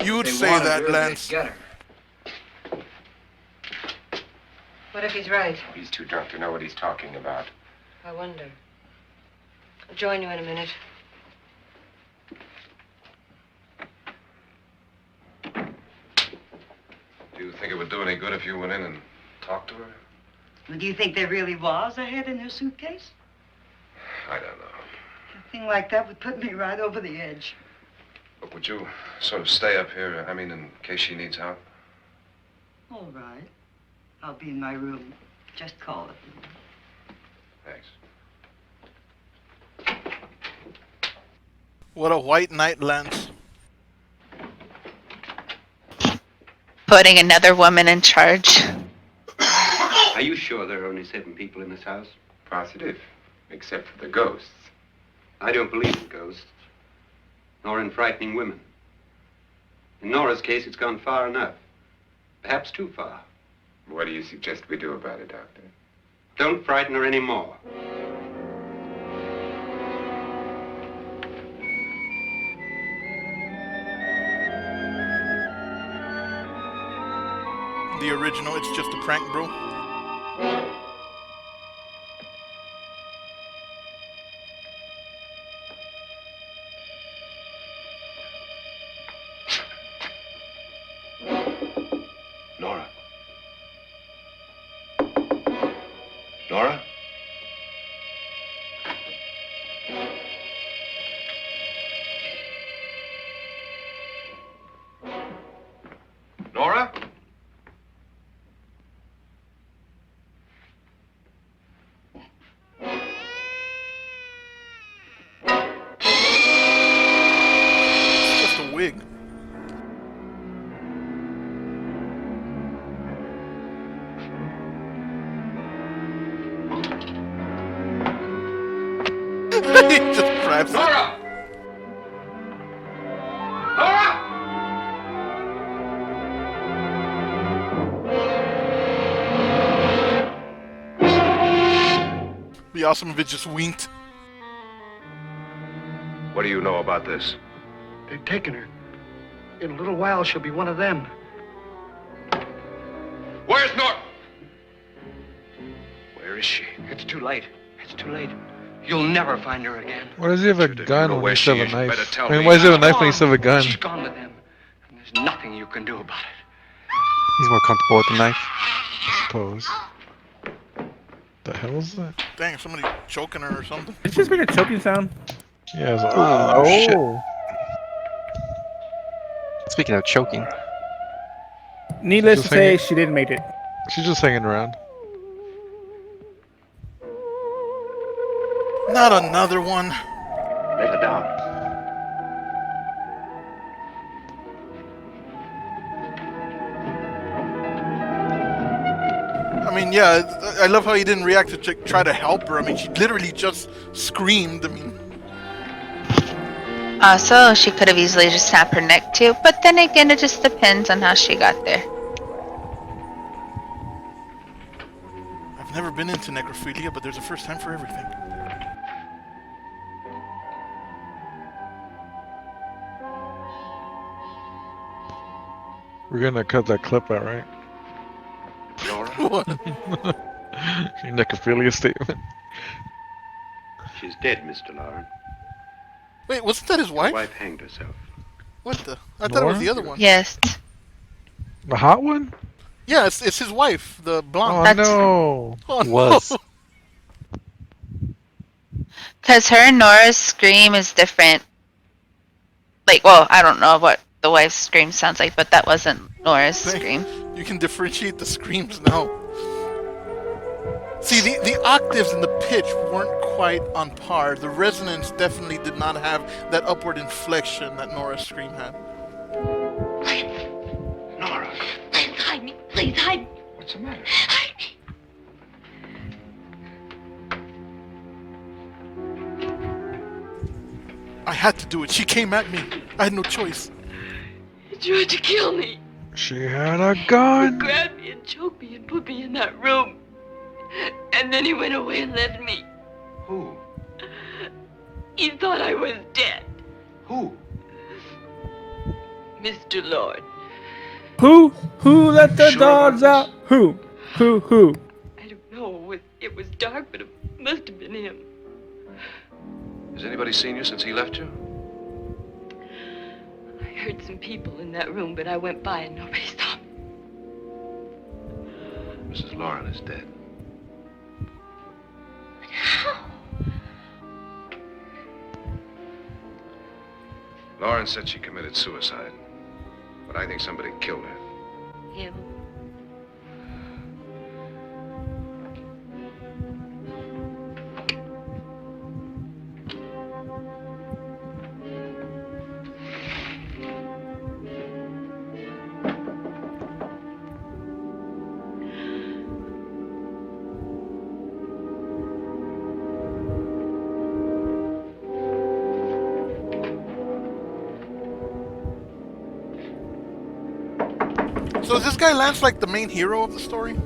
You'd They say wanted that, her, they'd Lance. Get her. What if he's right? He's too drunk to know what he's talking about. I wonder. I'll join you in a minute. Do you think it would do any good if you went in and talked to her? Well, do you think there really was a head in her suitcase? I don't know. A thing like that would put me right over the edge. But would you sort of stay up here, I mean, in case she needs help? All right. I'll be in my room. Just call it. Thanks. What a white knight, Lance. Putting another woman in charge. Are you sure there are only 7 people in this house? Positive, except for the ghosts. I don't believe in ghosts, nor in frightening women. In Nora's case, it's gone far enough. Perhaps too far. What do you suggest we do about it, Doctor? Don't frighten her any more. the original. It's just a prank, bro. Nora. Nora? Nora? It's just a wig. He just grabs it. Nora! Nora! Be awesome if it just winked. What do you know about this? They've taken her. In a little while, she'll be one of them. Where's Nora? Where is she? It's too late. It's too late. You'll never find her again. Why does he have a gun know when where he still she have a is, better knife? tell I mean, me. why does he have a knife when he still have a gun? She's gone with them. And there's nothing you can do about it. He's more comfortable with the knife. Suppose. The hell is that? Dang, somebody choking her or something. Did you just make a choking sound? Yeah, it's like, Oh, shit. oh. Speaking of choking. Needless to Just say, hanging- she didn't make it. She's just hanging around. Not another one. Lay her down. I mean, yeah, I love how he didn't react to try to help her. I mean, she literally just screamed. I mean, Also, she could have easily just snapped her neck too, but then again, it just depends on how she got there. I've never been into necrophilia, but there's a first time for everything. We're gonna cut that clip out, right? Nora? What? Your necrophilia statement. She's dead, Mr. Lauren. Wait, wasn't that his His wife? wife hanged herself. What the? I thought it was the other one. Yes. The hot one? Yeah, it's his wife, the blonde. Oh That's- no! Oh, no. Was. Because her and Nora's scream is different. Like, well, I don't know what the wife's scream sounds like, but that wasn't Nora's Thank- scream. You can differentiate the screams now. See, the octaves and the pitch weren't quite on par. The resonance definitely did not have that upward inflection that Nora's scream had. Nora, Please hide me. Please hide me. what's the matter? Hide me. I had to do it. She came at me. I had no choice. He tried to kill me. She had a He gun! grabbed me and choked me and put me in that room. And then he went away and left me. Who? He thought I was dead. Who? Mr. Lord. Who let the Sure dogs about out? Who? I don't know. It was dark, but it must have been him. Has anybody seen you since he left you? I heard some people in that room, but I went by and nobody saw me. Mrs. Lauren is dead. How? Lauren said she committed suicide, but I think somebody killed her. Him. So is this guy Lance like the main hero of the story?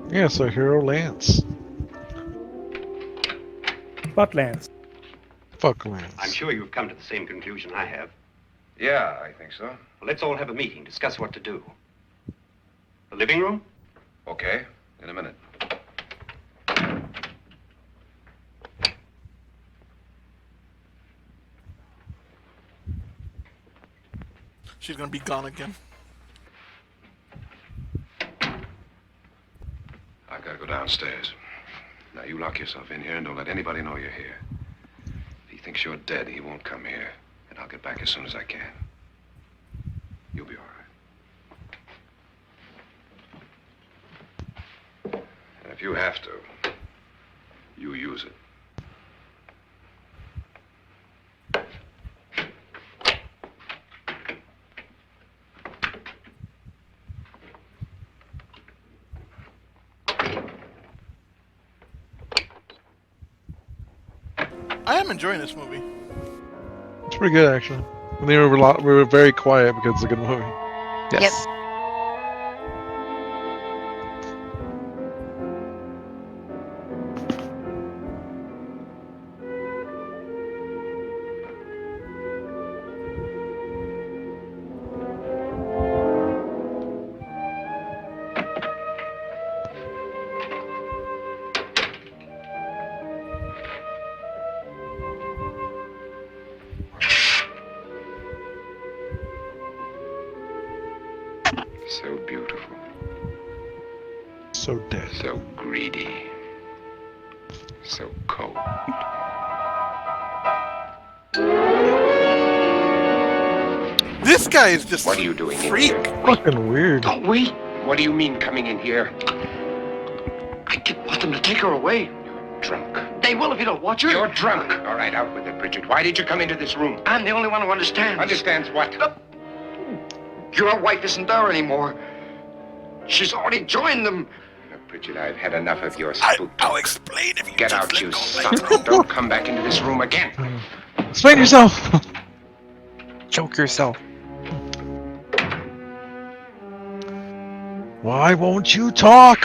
Yeah, so Hero Lance. Fuck Lance. Fuck Lance. I'm sure you've come to the same conclusion I have. Yeah, I think so. Well, let's all have a meeting, discuss what to do. The living room? Okay, in a minute. She's gonna be gone again. I gotta go downstairs. Now you lock yourself in here and don't let anybody know you're here. If he thinks you're dead, he won't come here. And I'll get back as soon as I can. You'll be all right. And if you have to, you use it. I am enjoying this movie. It's pretty good, actually. I mean, we were very quiet because it's a good movie. Yes. So beautiful. So dead. So greedy. So cold. This guy is just What are you doing freak. in here? Fucking weird. Don't wait. What do you mean coming in here? I didn't want them to take her away. You're drunk. They will if you don't watch her. You're drunk. All right, out with it, Bridget. Why did you come into this room? I'm the only one who understands. Understands what? Your wife isn't there anymore. She's already joined them. Bridget, I've had enough of your spook. I'll explain if you Get just out, let you go son. later. Don't come back into this room again. Explain yourself. Choke yourself. Why won't you talk?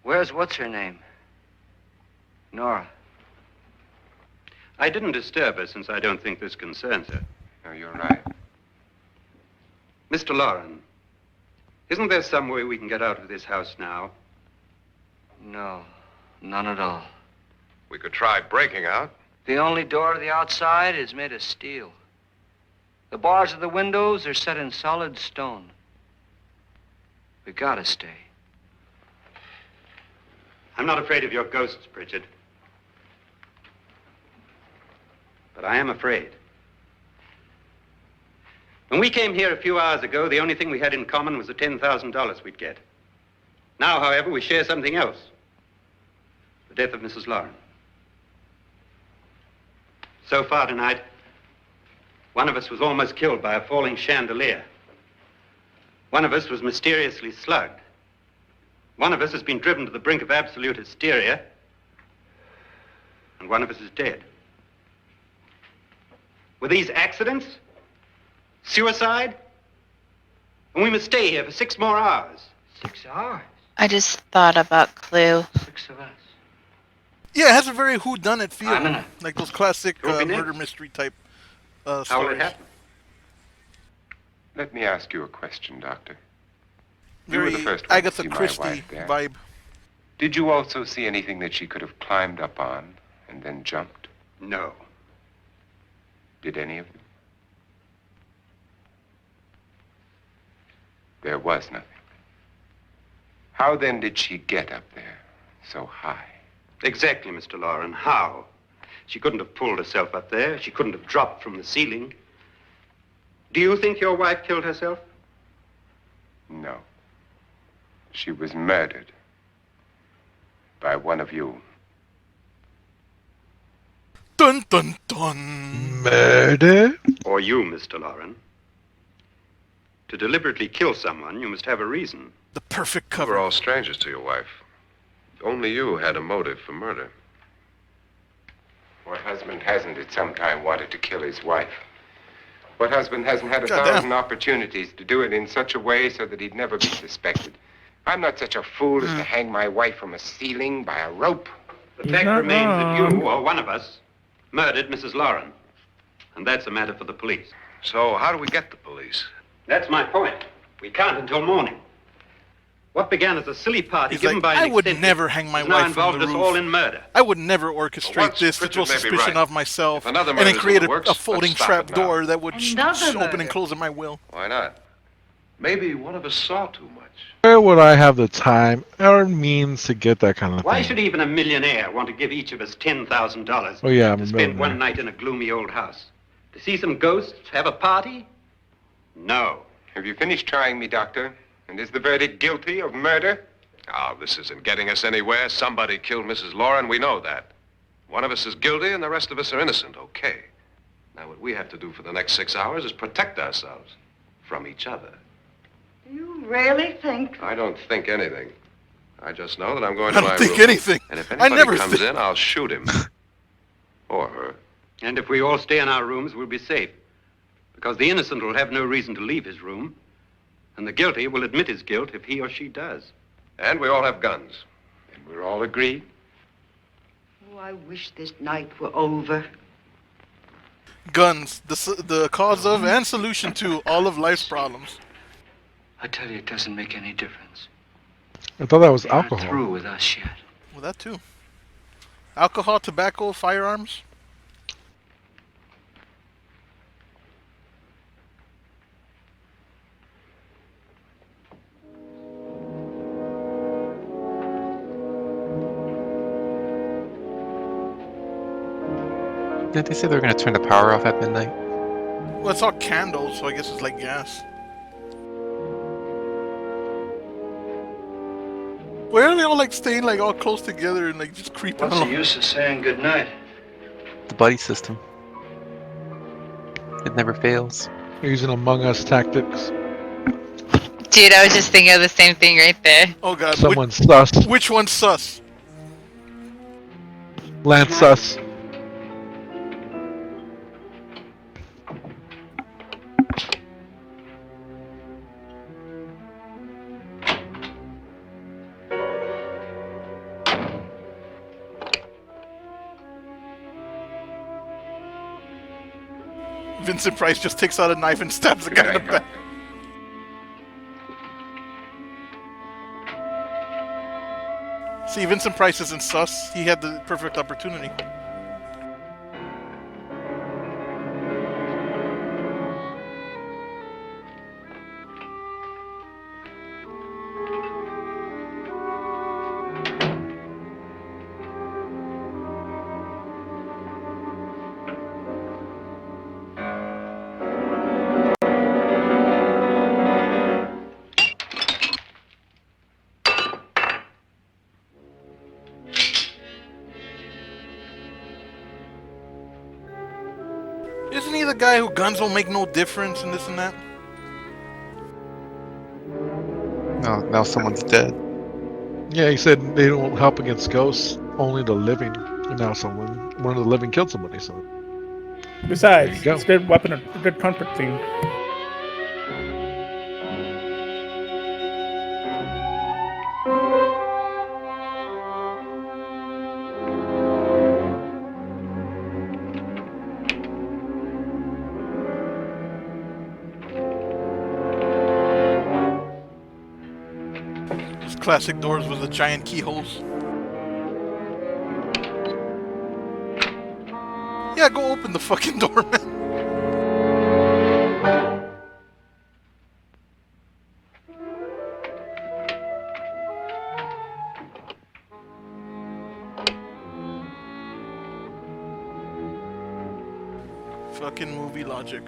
Where's what's her name? Nora. I didn't disturb her since I don't think this concerns her. No, you're right. Mr. Lauren, isn't there some way we can get out of this house now? No, none at all. We could try breaking out. The only door to the outside is made of steel. The bars of the windows are set in solid stone. We gotta stay. I'm not afraid of your ghosts, Bridget. But I am afraid. When we came here a few hours ago, the only thing we had in common was the $10,000 we'd get. Now, however, we share something else. The death of Mrs. Lauren. So far tonight, one of us was almost killed by a falling chandelier. One of us was mysteriously slugged. One of us has been driven to the brink of absolute hysteria. And one of us is dead. Were these accidents? Suicide? And we must stay here for 6 more hours. 6 hours? I just thought about Clue. 6 of us. Yeah, it has a very whodunit feel, I'm in it. like those classic Who'll be next? murder mystery type How will stories. it happen? Let me ask you a question, Doctor. You Very were the first one to Agatha see my Christie wife there. vibe. Did you also see anything that she could have climbed up on and then jumped? No. Did any of them? There was nothing. How then did she get up there so high? Exactly, Mr. Lauren. How? She couldn't have pulled herself up there. She couldn't have dropped from the ceiling. Do you think your wife killed herself? No. She was murdered by one of you. Dun dun dun. Murder? Or you, Mr. Lauren. To deliberately kill someone, you must have a reason. The perfect We cover. were all strangers to your wife. Only you had a motive for murder. What husband hasn't at some time wanted to kill his wife? What husband hasn't had a Goddamn. thousand opportunities to do it in such a way so that he'd never be suspected? I'm not such a fool as to hang my wife from a ceiling by a rope. The fact remains that you, or one of us, murdered Mrs. Lauren. And that's a matter for the police. So how do we get the police? That's my point. We can't until morning. What began as a silly party He's given like, by an I would eccentric never hang my has now wife from involved the us roof. all in murder. I would never orchestrate once this to throw Pritchard may be suspicion right. of myself If another and then murder create works, a let's folding stop trap it now. door that would Another open murder. and close at my will. Why not? Maybe one of us saw too much. Where would I have the time or means to get that kind of Why thing? should even a millionaire want to give each of us $10,000 Oh, yeah, I'm to a spend millionaire. one night in a gloomy old house? To see some ghosts, have a party? No. Have you finished trying me, Doctor? And is the verdict guilty of murder? Oh, this isn't getting us anywhere. Somebody killed Mrs. Lauren. We know that. One of us is guilty and the rest of us are innocent. Okay. Now, what we have to do for the next 6 hours is protect ourselves from each other. You really think? I don't think anything. I just know that I'm going I to my don't think room. anything. And if I anybody never comes think- in, I'll shoot him. Or her. And if we all stay in our rooms, we'll be safe. Because the innocent will have no reason to leave his room. And the guilty will admit his guilt if he or she does. And we all have guns. And we're all agreed? Oh, I wish this night were over. Guns, the cause of and solution to all of life's problems. I tell you, it doesn't make any difference. I thought that was They're not alcohol. through with us yet. Well, that too. Alcohol, tobacco, firearms. Did they say they were going to turn the power off at midnight? Well, it's all candles, so I guess it's like gas. Why are they all like staying like all close together and like just creeping What's the along? use of saying goodnight? The buddy system. It never fails. Using Among Us tactics. Dude, I was just thinking of the same thing right there. Oh god, Someone's sus. which one's sus? Lance sus. Vincent Price just takes out a knife and stabs the guy in the back. See, Vincent Price isn't sus. He had the perfect opportunity. Isn't he the guy who guns don't make no difference and this and that? No, now someone's dead. Yeah, he said they don't help against ghosts, only the living. And now one of the living killed somebody, so. Besides, There you go. it's a good weapon, a good comfort thing. Those classic doors with the giant keyholes. Yeah, go open the fucking door, man. Fucking movie logic.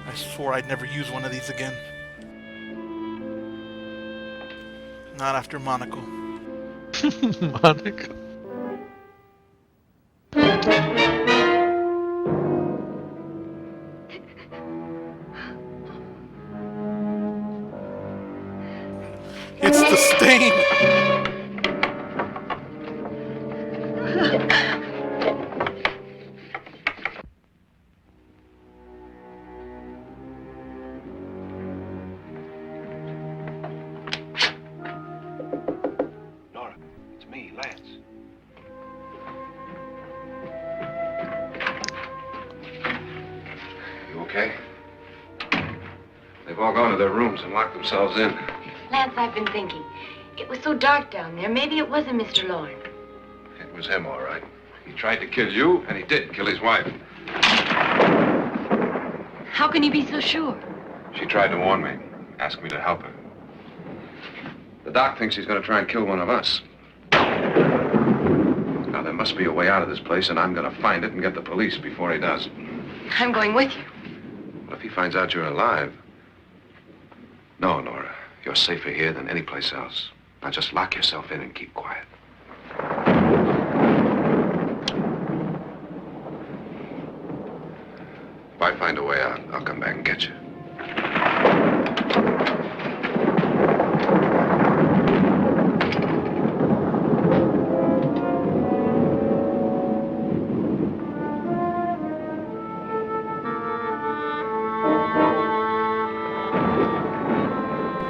I swore I'd never use one of these again. Not after Monaco. Monica. It's the stain. Nora, it's me, Lance. You okay? They've all gone to their rooms and locked themselves in. Lance, I've been thinking. It was so dark down there. Maybe it wasn't Mr. Lorne. It was him, all right. He tried to kill you, and he did kill his wife. How can you be so sure? She tried to warn me, asked me to help her. The doc thinks he's going to try and kill one of us. Now, there must be a way out of this place, and I'm going to find it and get the police before he does. I'm going with you. What if he finds out you're alive? No, Nora. You're safer here than any place else. Now just lock yourself in and keep quiet. If I find a way out, I'll come back and get you.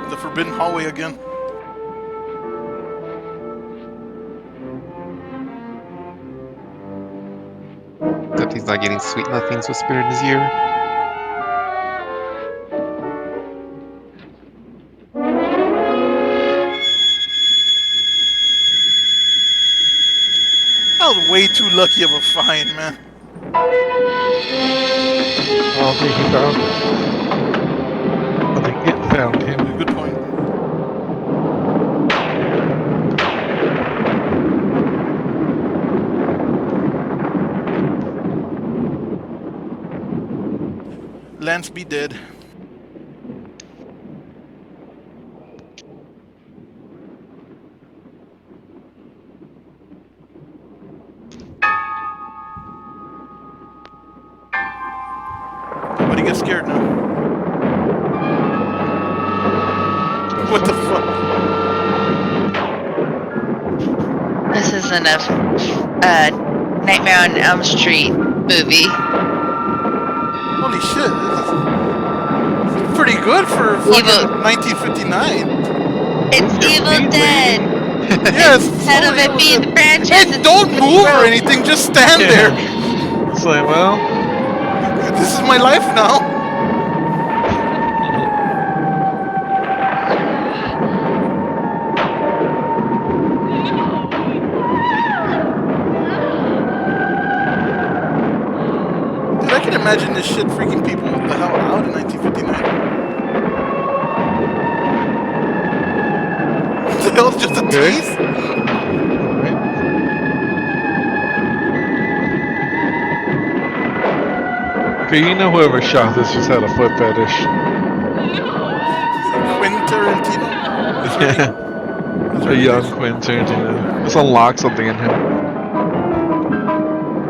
The forbidden hallway again. Except he's not getting sweet nothings whispered in his ear. That was way too lucky of a find, man. I don't think he found him. I think it found him. Good point. Lance be dead. Everybody get scared now. What the fuck? This isn't a Nightmare on Elm Street movie. Holy shit, this is pretty good for fucking 1959. It's Evil Dead. Yes. Instead of it being the franchise, Hey, don't move or anything, just stand there. It's like, well, This is my life now. Dude, I can imagine this shit freaking people the hell out in 1959. What the hell's just a tease? okay, you know whoever shot this just had a foot fetish. Quentin Tarantino. Yeah. A young Quentin Tarantino. Let's unlock something in him.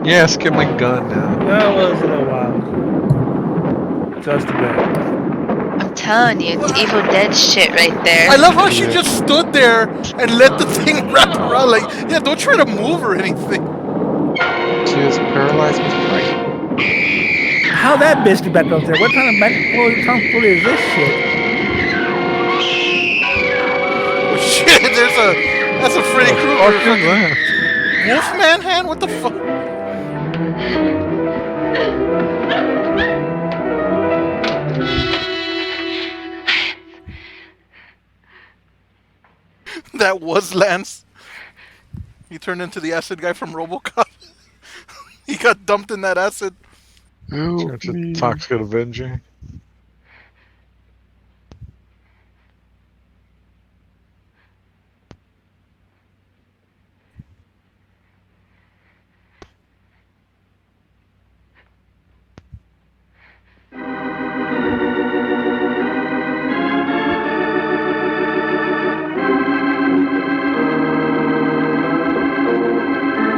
Yes, get my gun now. That was a little wild. Just a bit. I'm telling you, it's Evil Dead shit right there. I love how she just stood there and let the thing wrap around. Like, yeah, don't try to move or anything. She was paralyzed with fright. How that bitch get back up there? What kind of tomfoolery is this shit? Oh shit, that's a Freddy Krueger. that? Wolfman hand? What the fuck? That was Lance. He turned into the acid guy from RoboCop. He got dumped in that acid. It's a Toxic Avenger.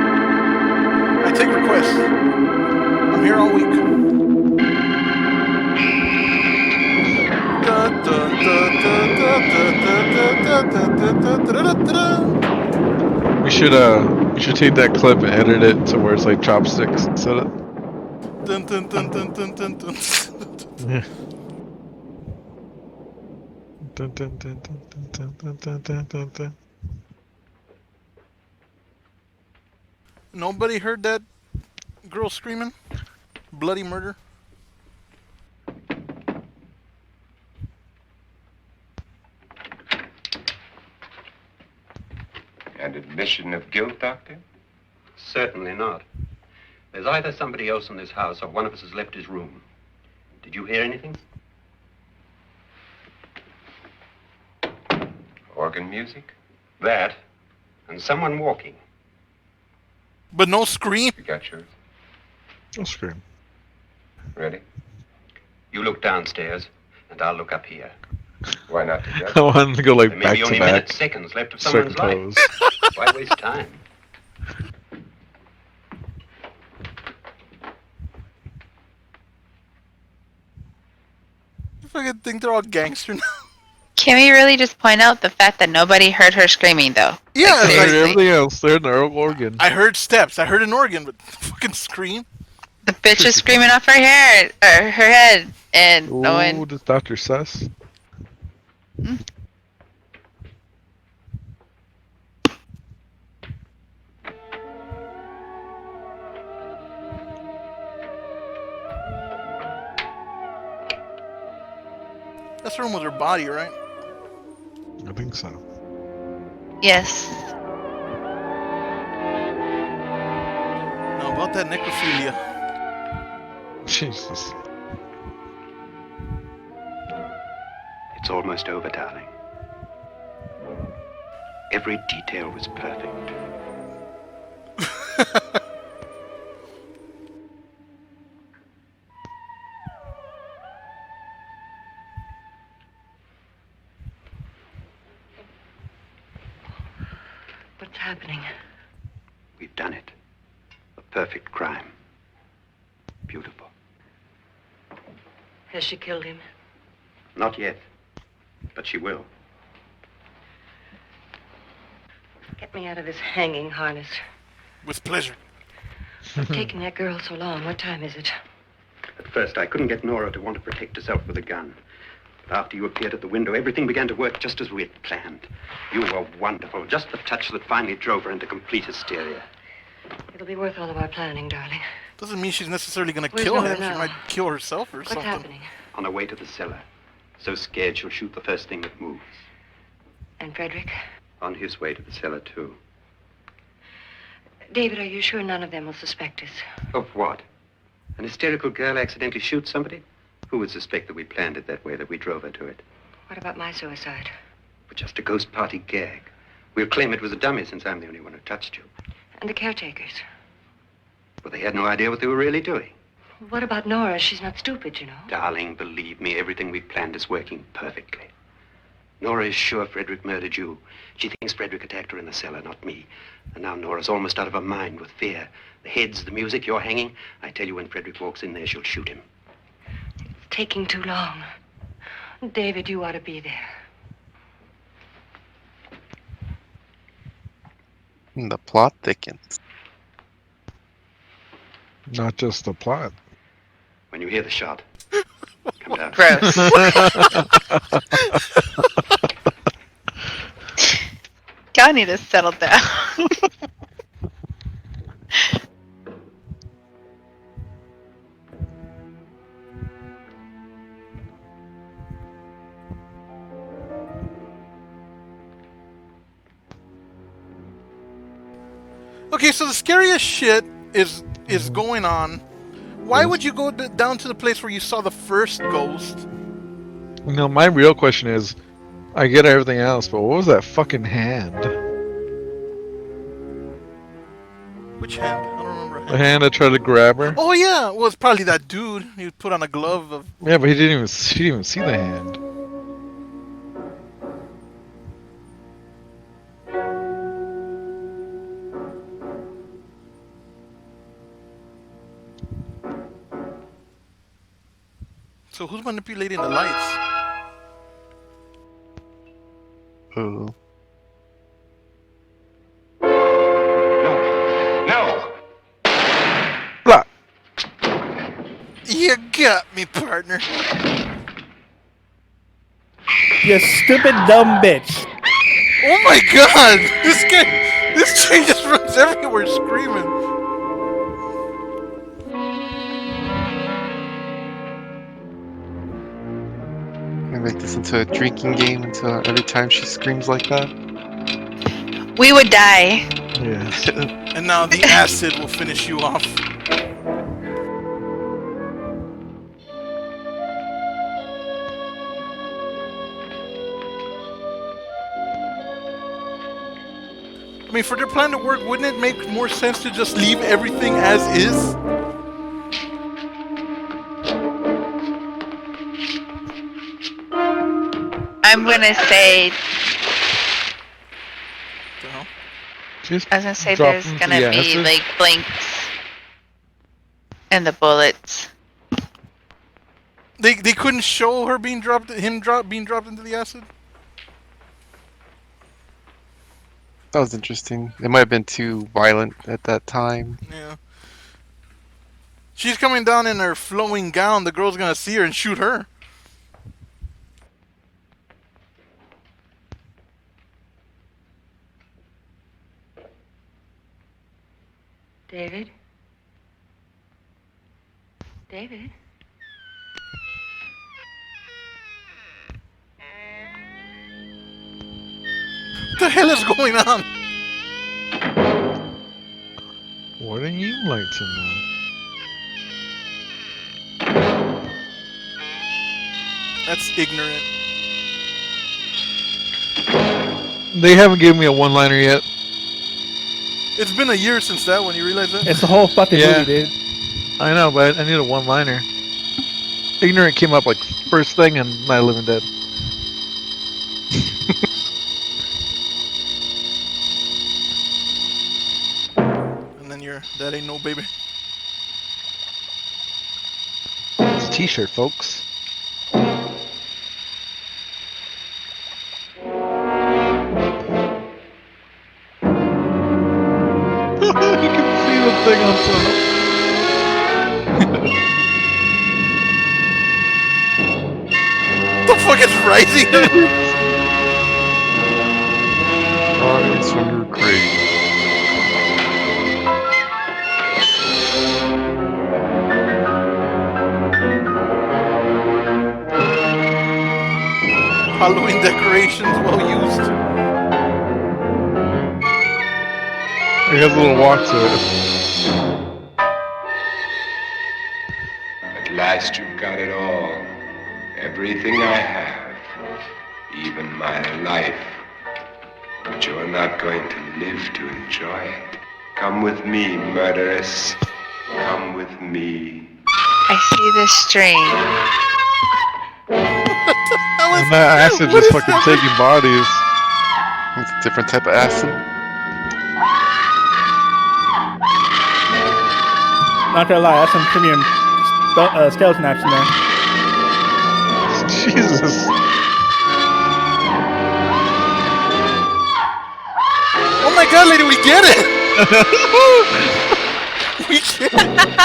I take requests. I'm here all week. We should take that clip and edit it to where it's like chopsticks instead of. Dun, dun, dun, dun, dun, dun, dun. Yeah. Dun, dun, dun, dun, dun, dun, dun, dun, dun, dun. Nobody heard that girl screaming? Bloody murder? An admission of guilt, Doctor? Certainly not. There's either somebody else in this house or one of us has left his room. Did you hear anything? Organ music? That, and someone walking. But no scream? You got yours? No scream. Ready? You look downstairs, and I'll look up here. Why not together? I wanted to go like There back may be to only back. minutes, seconds left of someone's life. Superpose. Why waste time? I fucking think they're all gangster now. Can we really just point out the fact that nobody heard her screaming, though? Yeah, Like, like, seriously. Everything else, they're in their own organ. I heard steps. I heard an organ, but fucking scream. The bitch is screaming off her hair or her head, and no Ooh, one. this Dr. Sus. That's the room with her body, right? I think so. Yes. Now about that necrophilia. Jesus. It's almost over, darling. Every detail was perfect. What's happening? We've done it. A perfect crime. Beautiful. Has she killed him? Not yet, but she will. Get me out of this hanging harness. With pleasure. What's taking that girl so long? What time is it? At first, I couldn't get Nora to want to protect herself with a gun. But after you appeared at the window, everything began to work just as we had planned. You were wonderful. Just the touch that finally drove her into complete hysteria. It'll be worth all of our planning, darling. Doesn't mean she's necessarily gonna Where's kill Nora him. now? She might kill herself or What's something. happening? On her way to the cellar. So scared she'll shoot the first thing that moves. And Frederick? On his way to the cellar, too. David, are you sure none of them will suspect us? Of what? An hysterical girl accidentally shoots somebody? Who would suspect that we planned it that way, that we drove her to it? What about my suicide? But just a ghost party gag. We'll claim it was a dummy since I'm the only one who touched you. And the caretakers? But they had no idea what they were really doing. What about Nora? She's not stupid, you know. Darling, believe me, everything we planned is working perfectly. Nora is sure Frederick murdered you. She thinks Frederick attacked her in the cellar, not me. And now Nora's almost out of her mind with fear. The heads, the music, you're hanging. I tell you, when Frederick walks in there, she'll shoot him. It's taking too long. David, you ought to be there. The plot thickens. Not just the plot. When you hear the shot, come down. Gross. Y'all need to settle down. Okay, so the scariest shit is going on. Why would you go down to the place where you saw the first ghost? You know, my real question is, I get everything else, but what was that fucking hand? Which hand? I don't remember. The hand that tried to grab her? Oh yeah, well it's probably that dude. He put on a glove of. Yeah, but she didn't even see the hand. So who's manipulating the lights? Uh-oh. No! Blah. You got me, partner. You stupid dumb bitch. Oh my god! This chain just runs everywhere screaming. We make this into a drinking game until every time she screams like that. We would die. Yes. And now the acid will finish you off. I mean, for their plan to work, wouldn't it make more sense to just leave everything as is? I'm gonna say. Just I was gonna say drop there's into gonna the be acid. like blinks and the bullets. They couldn't show her being dropped, being dropped into the acid. That was interesting. It might have been too violent at that time. Yeah. She's coming down in her flowing gown. The girl's gonna see her and shoot her. David? David? What the hell is going on? Wouldn't you like to know? That's ignorant. They haven't given me a one-liner yet. It's been a year since that one. You realize that? It's the whole fucking Yeah. movie, dude. I know, but I need a one-liner. Ignorant came up like first thing in Night of the Living Dead. And then that ain't no baby. It's a t-shirt, folks. You can see the thing on top. The fuck is rising? Rise from your grave. Halloween decorations well used. It has a little walk to it. At last you've got it all. Everything I have. Even my life. But you're not going to live to enjoy it. Come with me, murderess. Come with me. I see the string. And that acid just fucking taking bodies. It's a different type of acid. Not gonna lie, that's some premium skeleton action there. Jesus. Oh my god, lady, we get it! We get it!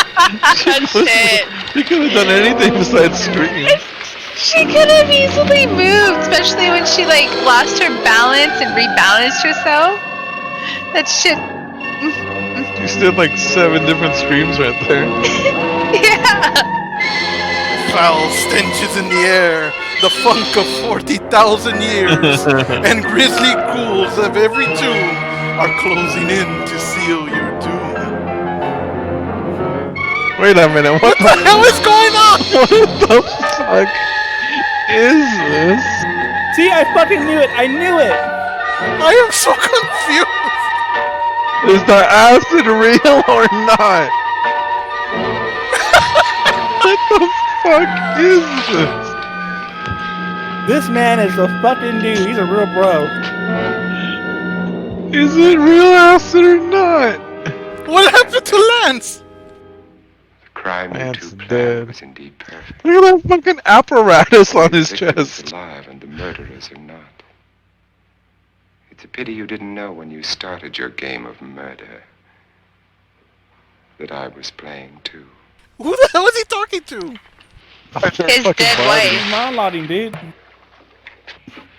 Shit. She could have done anything besides scream. She could have easily moved, especially when she like lost her balance and rebalanced herself. That shit. You did like 7 different screams right there. Yeah. Foul stenches in the air, the funk of 40,000 years, and grisly ghouls of every tomb are closing in to seal your doom. Wait a minute, what the hell is going on? What the fuck is this? See, I fucking knew it. I knew it. I am so confused. Is the acid real or not? What the fuck is this? This man is a fucking dude. He's a real bro. Is it real acid or not? What happened to Lance? The crime you two planned was indeed perfect. Look at that fucking apparatus on his The victim is chest. alive and the murderers are not. It's a pity you didn't know when you started your game of murder that I was playing too. Who the hell is he talking to? His dead wife. He's monologuing, dude.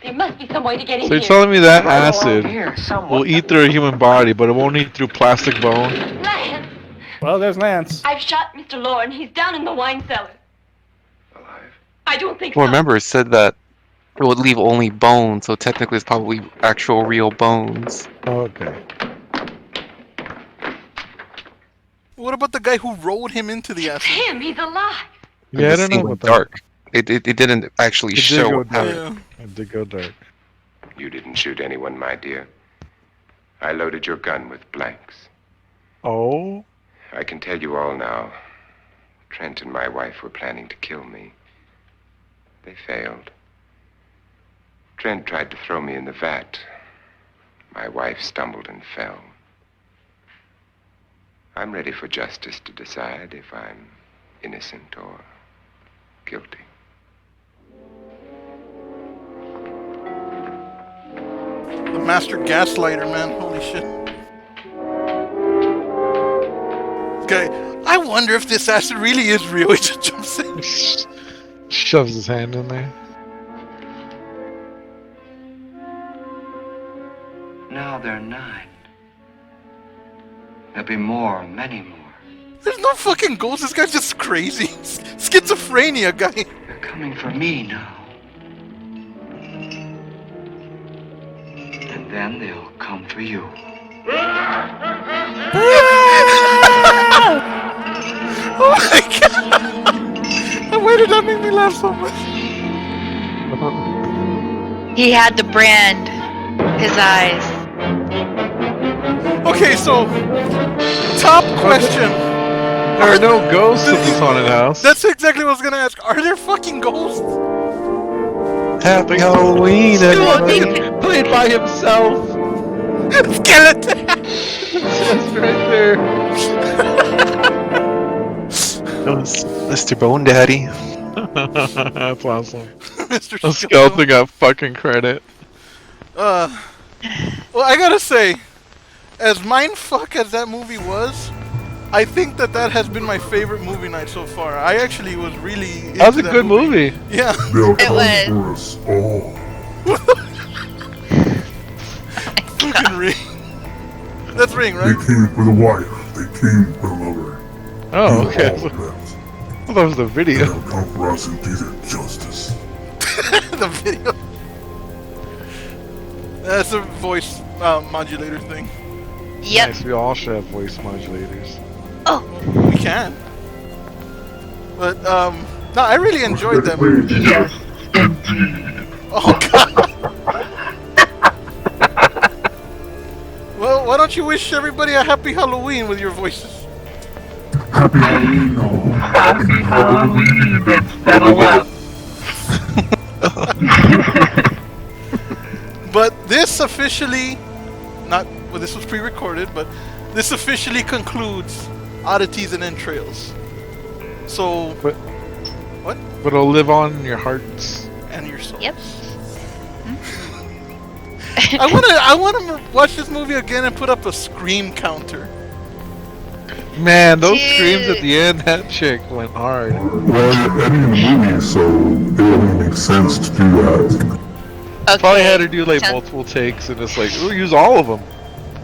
There must be some way to get in So you're here. telling me that Right along acid here, somewhat. will eat through a human body, but it won't eat through plastic bone? Lance, Well, there's Lance. I've shot Mr. Lauren. He's down in the wine cellar. Alive. I don't think Well, so. remember, it said that it would leave only bones, so technically it's probably actual real bones. Okay. What about the guy who rode him into the It's acid? him. He's alive. Yeah, I The don't scene know went about that. dark. It didn't actually It did show go what happened. dark. It did go dark. You didn't shoot anyone, my dear. I loaded your gun with blanks. Oh? I can tell you all now. Trent and my wife were planning to kill me. They failed. Trent tried to throw me in the vat. My wife stumbled and fell. I'm ready for justice to decide if I'm innocent or guilty. The master gaslighter, man. Holy shit. Okay, I wonder if this acid really is real. He just jumps in. Shoves his hand in there. Now there are 9. There'll be more, many more. There's no fucking ghost. This guy's just crazy. Schizophrenia guy. They're coming for me now. And then they'll come for you. Oh my god! Why did that make me laugh so much? He had the brand. His eyes. Okay, so top question. There are no ghosts in this haunted house. That's exactly what I was gonna ask. Are there fucking ghosts? Happy Halloween, everybody. Played by himself. Skeleton. Just right there. That was Mr. Bone Daddy. That's awesome. Mr. The skeleton got fucking credit. Well, I gotta say, as mindfuck as that movie was, I think that has been my favorite movie night so far. I actually was really. That was a into good movie. Yeah. It was. Fucking Ring. That's Ring, right? They came for the wire. They came for the lover. Oh, okay. All of them. Well, that was the video. They'll come for us and do their justice. The video. That's a voice modulator thing. Yep. Nice, we all should have voice modulators. Oh. We can. But, no, I really enjoyed that movie. Yes, Oh, God. Well, why don't you wish everybody a happy Halloween with your voices? Happy Halloween, no. Happy Halloween, that's But this officially, well, this was pre-recorded, but this officially concludes Oddities and Entrails. So, But, what? But it'll live on in your hearts. And your souls. Yep. I want to watch this movie again and put up a scream counter. Man, those screams at the end, that chick went hard. Well, you're editing a movie, so it only makes sense to do that. Okay. Probably had to do like Sounds- multiple takes and it's like, ooh, use all of them.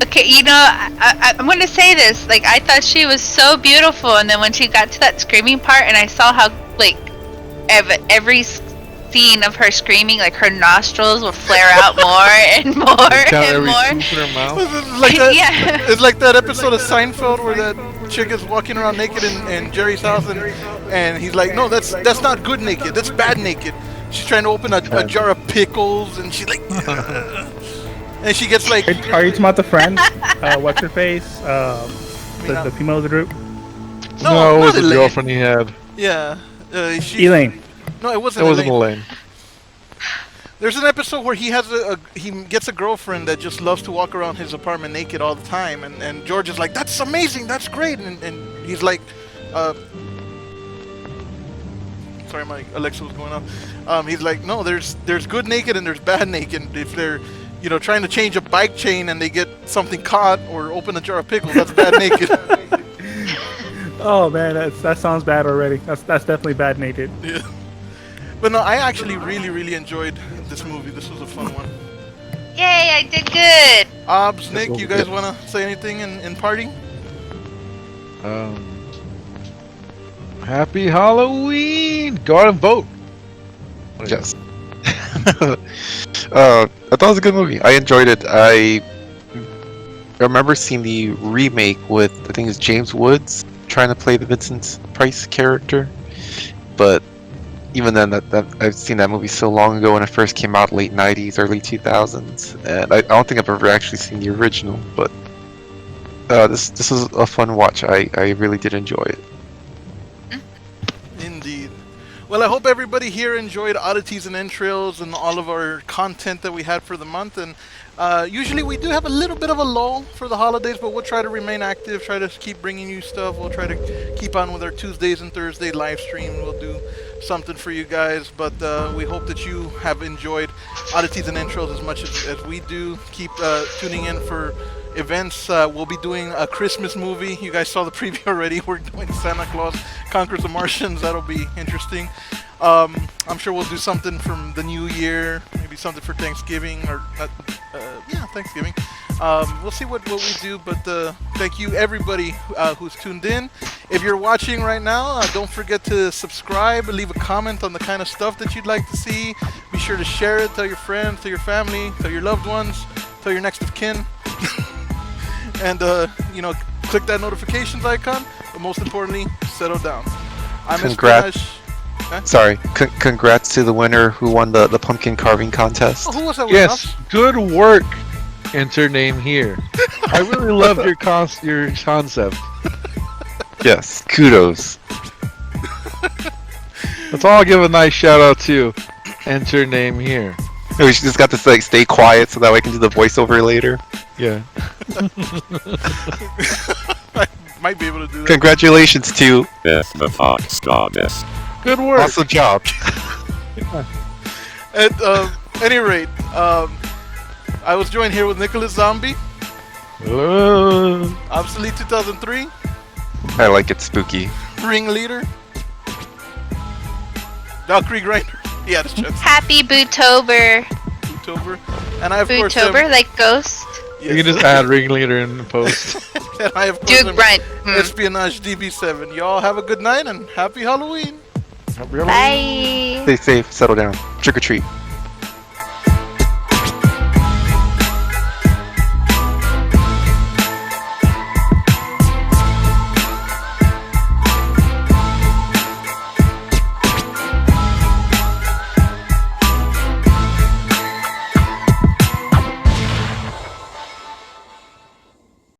Okay, you know, I'm going to say this. Like, I thought she was so beautiful, and then when she got to that screaming part, and I saw how, like, every scene of her screaming, like, her nostrils would flare out more and more Count and every more. tooth in her mouth. It's like that, Yeah. It's like that episode of Seinfeld where that chick is walking around naked in Jerry's house, and he's like, no, that's not good naked. That's bad naked. She's trying to open a jar of pickles, and she's like, and she gets like. Are you talking about the friend? What's her face? The female of the group? No, it was not the Elaine. girlfriend he had. Yeah. She, Elaine. No, it It wasn't. wasn't Elaine. There's an episode where he has he gets a girlfriend that just loves to walk around his apartment naked all the time, and George is like, that's amazing, that's great, and he's like, sorry, my Alexa was going off. He's like, no, there's good naked and there's bad naked. If you know, trying to change a bike chain and they get something caught or open a jar of pickles. That's bad naked. Oh man, that sounds bad already. That's definitely bad naked. Yeah. But no, I actually really enjoyed this movie. This was a fun one. Yay, I did good. Obs, Nick, you guys want to say anything in parting? Happy Halloween! Go out and vote. Yes. I thought it was a good movie. I enjoyed it. I remember seeing the remake with, I think it's James Woods trying to play the Vincent Price character. But even then, that I've seen that movie so long ago when it first came out, late 90s, early 2000s. And I don't think I've ever actually seen the original, but this was a fun watch. I really did enjoy it. Indeed. Well, I hope everybody here enjoyed Oddities and Entrails and all of our content that we had for the month. And usually we do have a little bit of a lull for the holidays, but we'll try to remain active, try to keep bringing you stuff. We'll try to keep on with our Tuesdays and Thursday live stream. We'll do something for you guys, but we hope that you have enjoyed Oddities and Entrails as much as we do. Keep tuning in for events. We'll be doing a Christmas movie. You guys saw the preview already. We're doing Santa Claus Conquers the Martians. That'll be interesting. I'm sure we'll do something from the new year, maybe something for Thanksgiving or Thanksgiving. We'll see what we do, but thank you everybody who's tuned in. If you're watching right now, don't forget to subscribe, leave a comment on the kind of stuff that you'd like to see. Be sure to share it, tell your friends, tell your family, tell your loved ones, tell your next of kin. And click that notifications icon, but most importantly, settle down. I'm Congrats. Espionage. Sorry. Congrats to the winner who won the pumpkin carving contest. Oh, who was that? Yes, good work. Enter name here. I really loved your concept. Yes, kudos. That's all. I'll give a nice shout out to. Enter name here. We just got to stay quiet so that way I can do the voiceover later. Yeah. I might be able to do that. Congratulations to Beth the Fox Goddess. Good work. Awesome job. At any rate, I was joined here with Nickolas Zombie. Hello. Obsolete 2003. I like it spooky. Ringleader. Valkyrie Grinder. He had his chance. Happy Bootober. Bootober. And I, of course, Bootober, like Ghost. Yes. You can just add ringleader in the post. And I, of course, Duke am Brunt. Espionage DB7. Y'all have a good night and happy Halloween. Happy Halloween. Bye. Stay safe, settle down. Trick or treat.